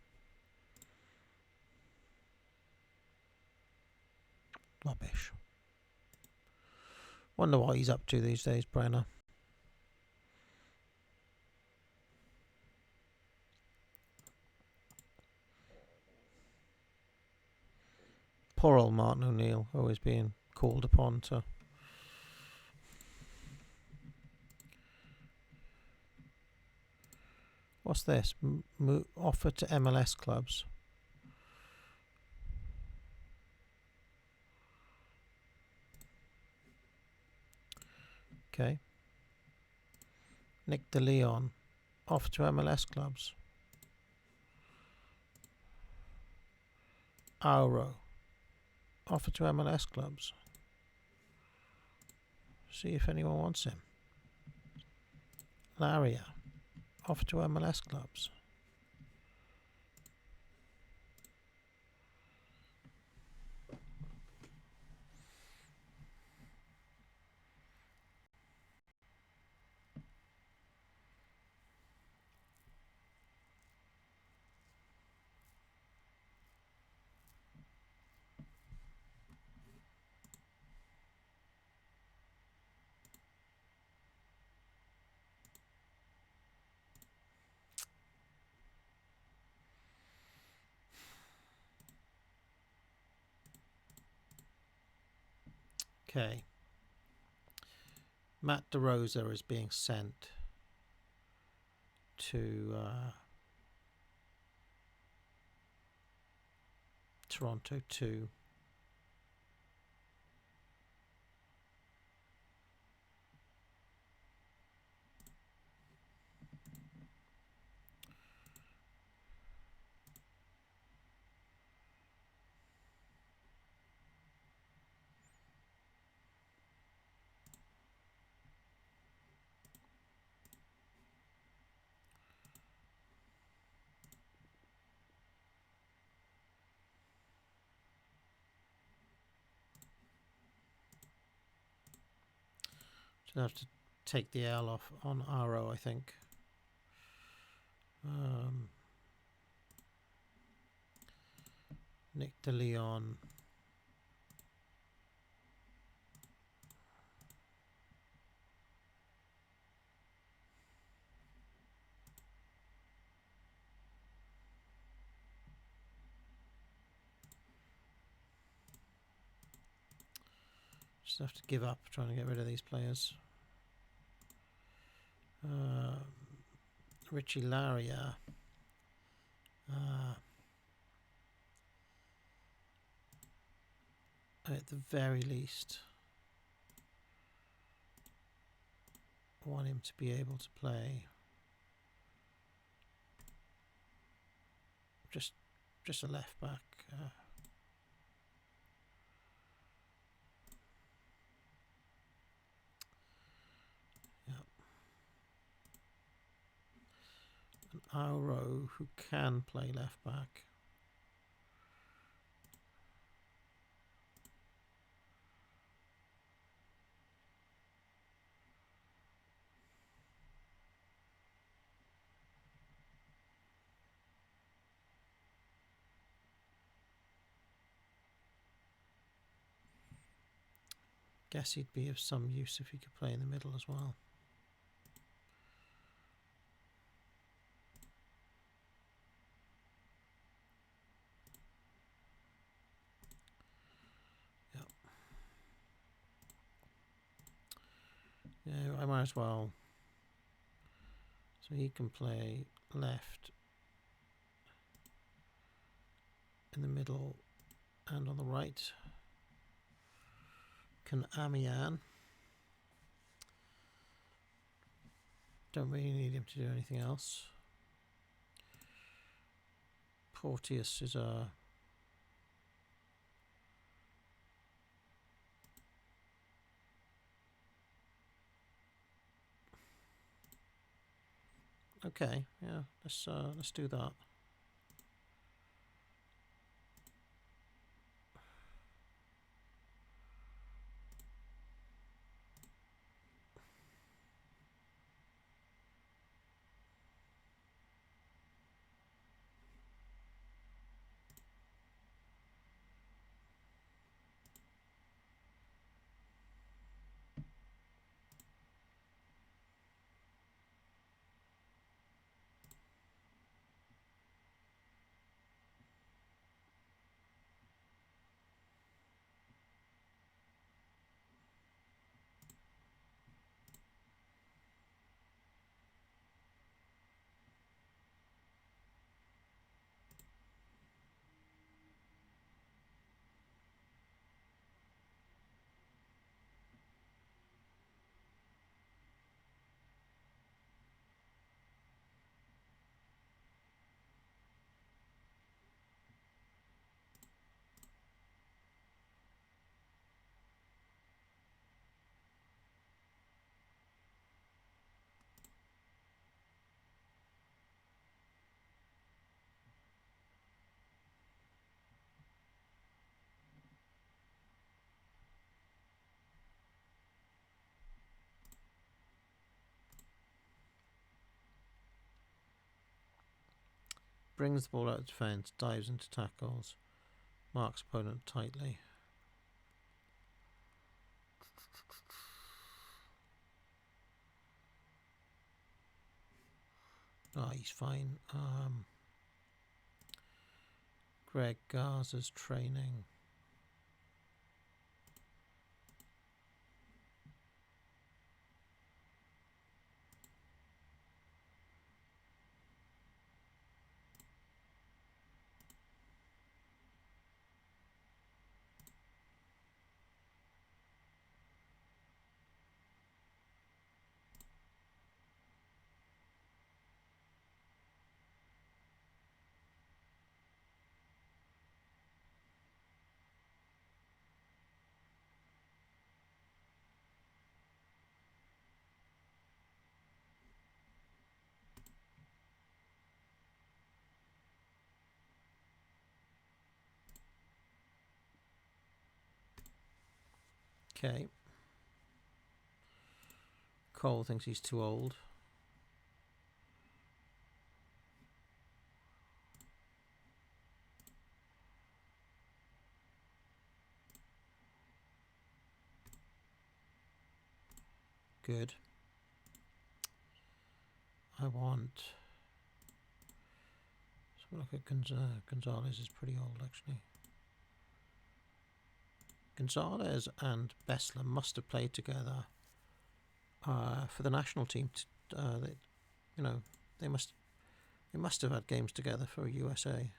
Rubbish. Wonder what he's up to these days, Brenner. Poor old Martin O'Neill, always being called upon to. What's this? Offer to MLS clubs. Okay. Nick De Leon. Offer to MLS clubs. Auro. Offer to MLS clubs. See if anyone wants him. Larrier. Offer to MLS clubs. Okay. Matt DeRosa is being sent to Toronto 2. Should have to take the L off on Aro, I think. Nick DeLeon. Just have to give up trying to get rid of these players. Richie Larrier. At the very least, I want him to be able to play just a left back. An Auro who can play left back. Guess he'd be of some use if he could play in the middle as well. Yep. Yeah, I might as well. So he can play left, in the middle, and on the right. Can Amian. Don't really need him to do anything else. Porteous is a okay. Yeah, let's do that. brings the ball out of defence, dives into tackles, marks opponent tightly. Oh, he's fine. Greg Garza's training. Okay. Cole thinks he's too old. Good. I want... So look at Gonzalez is pretty old, actually. Gonzalez and Bessler must have played together for the national team. They must have had games together for USA.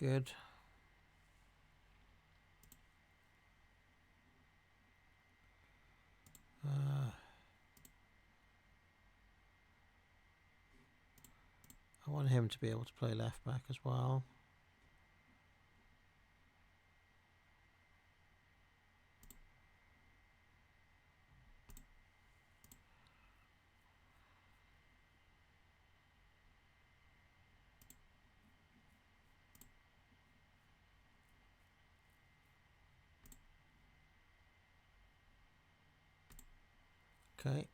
Good. I want him to be able to play left back as well. Okay.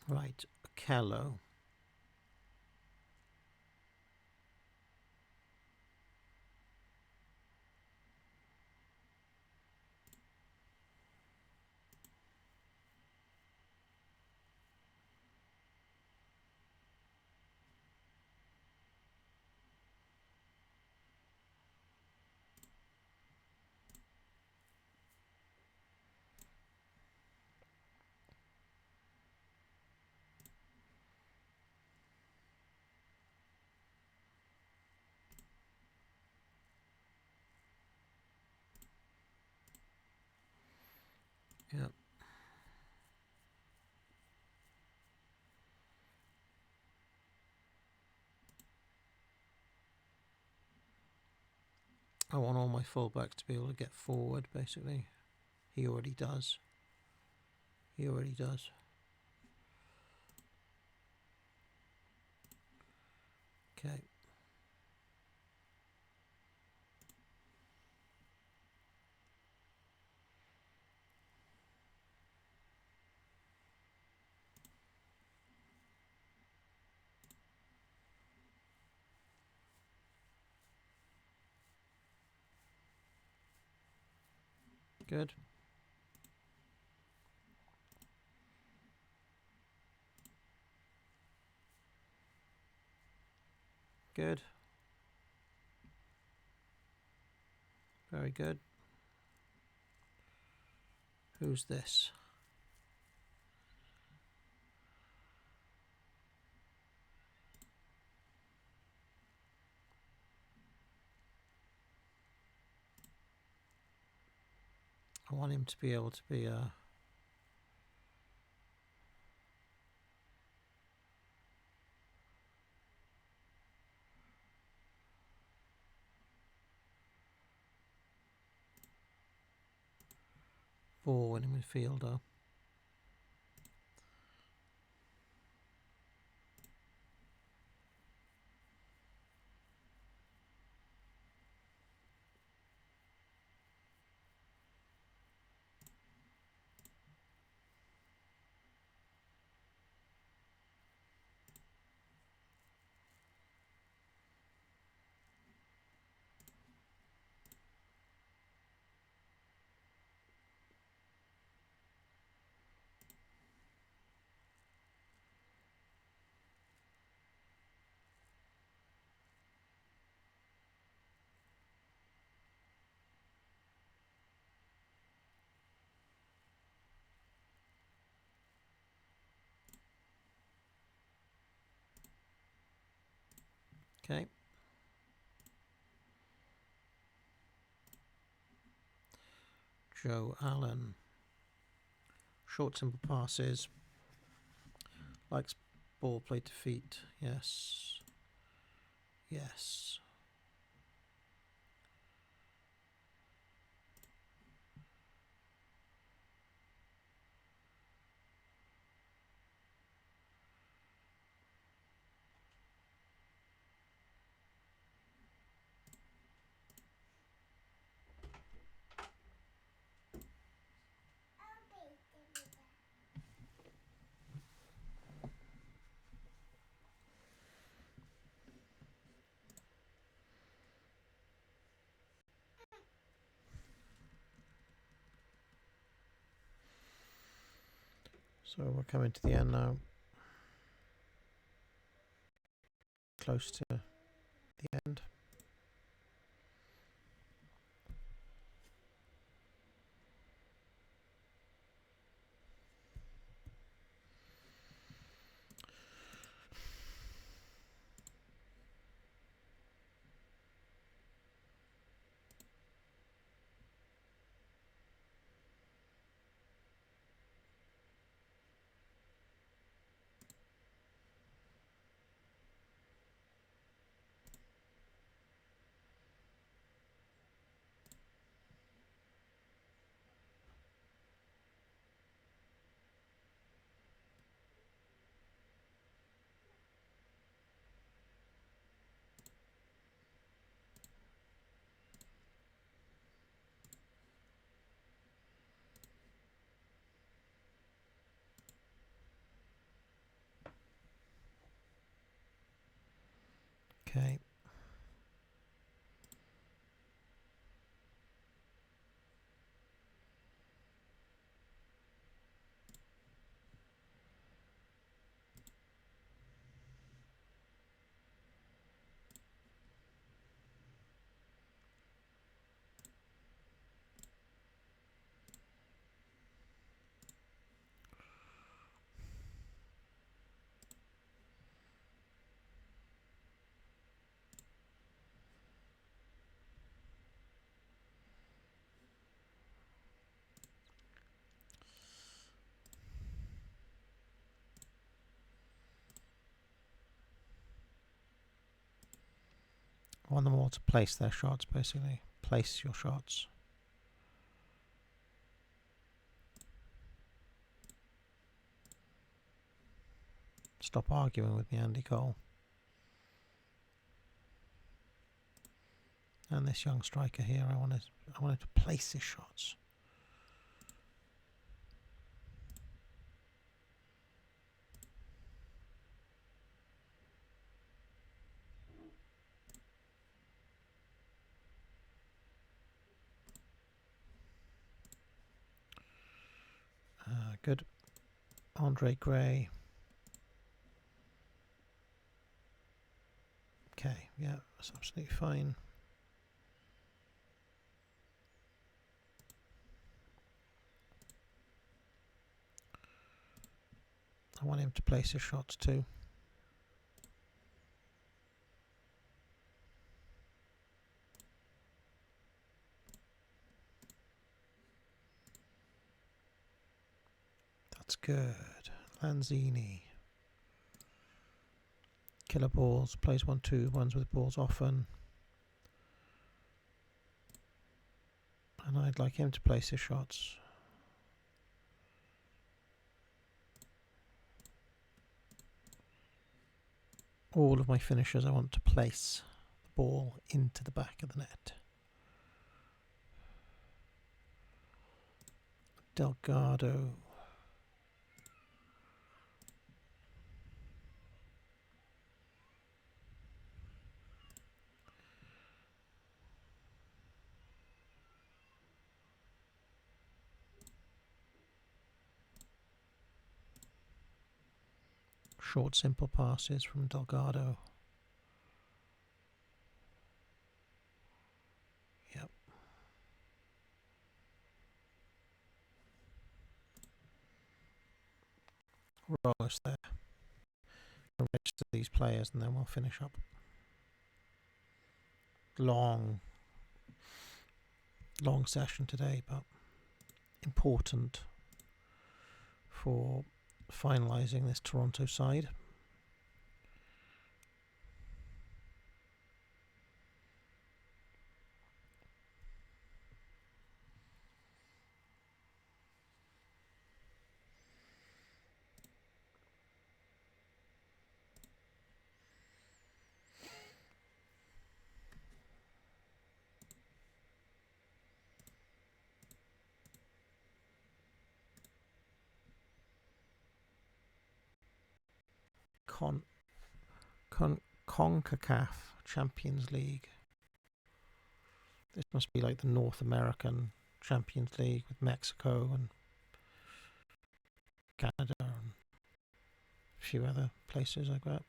Right, Kello. Yeah. I want all my fullbacks to be able to get forward, basically. He already does. He already does. Okay. Good. Good. Very good. Who's this? I want him to be able to be a... forward midfielder. Okay. Joe Allen. Short, simple passes. Likes ball play to feet. Yes. Yes. So we're coming to the end now. Close to the end. Okay. I want them all to place their shots, basically. Place your shots. Stop arguing with me, Andy Cole. And this young striker here, I wanted to place his shots. good. Andre Gray. Okay, yeah, that's absolutely fine. I want him to place his shots too. That's good. Lanzini. Killer balls. Plays 1-2. Runs with balls often. And I'd like him to place his shots. All of my finishers I want to place the ball into the back of the net. Delgado. Short, simple passes from Delgado. Yep. Rose there. I'll register these players and then we'll finish up. Long session today, but important for finalising this Toronto side. CONCACAF Champions League. This must be like the North American Champions League with Mexico and Canada and a few other places like that.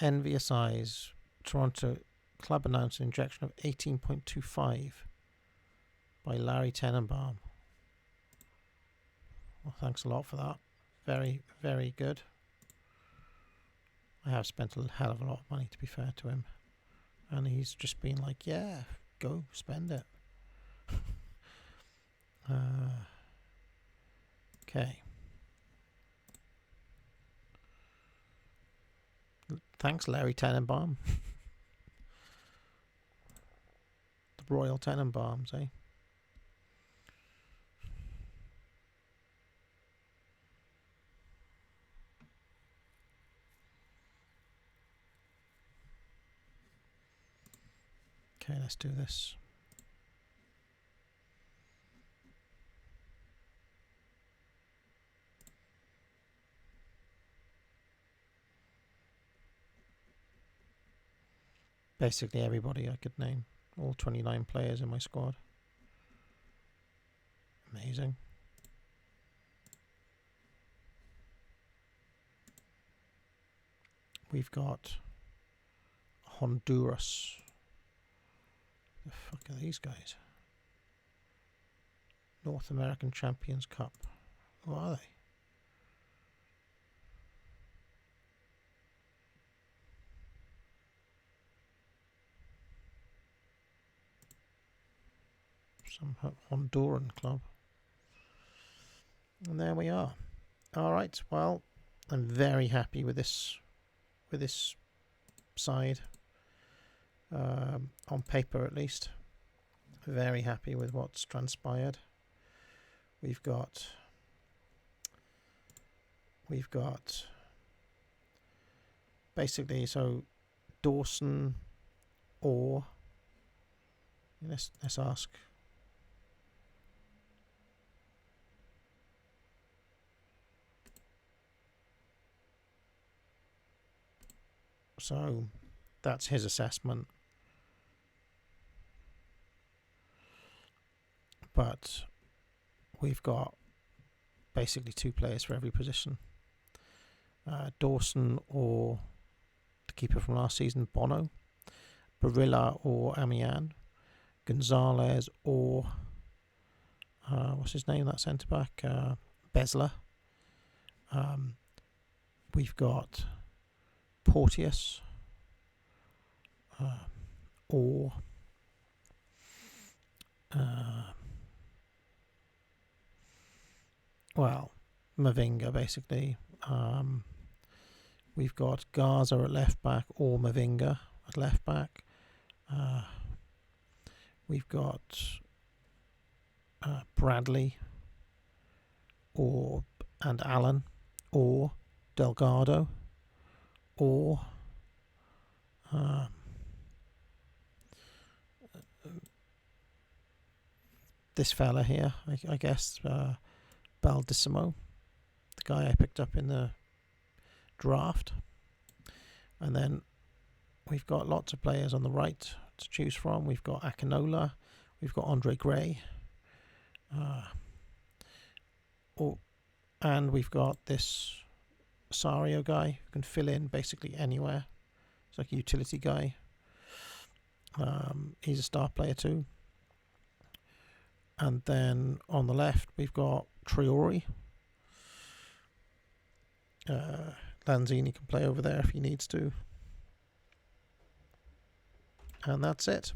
Envious Eyes. Toronto club announced an injection of 18.25 by Larry Tenenbaum. Well, thanks a lot for that. Very, very good. I have spent a hell of a lot of money, to be fair to him. And he's just been like, yeah, go spend it. Okay. Thanks, Larry Tenenbaum. The Royal Tenenbaums, eh? Okay, let's do this. Basically everybody I could name. All 29 players in my squad. Amazing. We've got Honduras. The fuck are these guys? North American Champions Cup. Who are they? some Honduran club. And there we are. All right. Well, I'm very happy with this side. On paper, at least, very happy with what's transpired. We've got basically, so Dawson or let's ask. So that's his assessment. But we've got basically 2 players for every position. Dawson or the keeper from last season, Bono. Barilla or Amian. Gonzalez or what's his name, that centre-back? Besler. We've got Porteous or Mavinga, basically. We've got Garza at left back or Mavinga at left back. We've got Bradley and Allen or Delgado or this fella here, I guess, Baldissimo, the guy I picked up in the draft. And then we've got lots of players on the right to choose from. We've got Akinola, we've got Andre Gray, and we've got this Sario guy who can fill in basically anywhere. It's like a utility guy. He's a star player too. And then on the left, we've got Traore. Lanzini can play over there if he needs to. And that's it.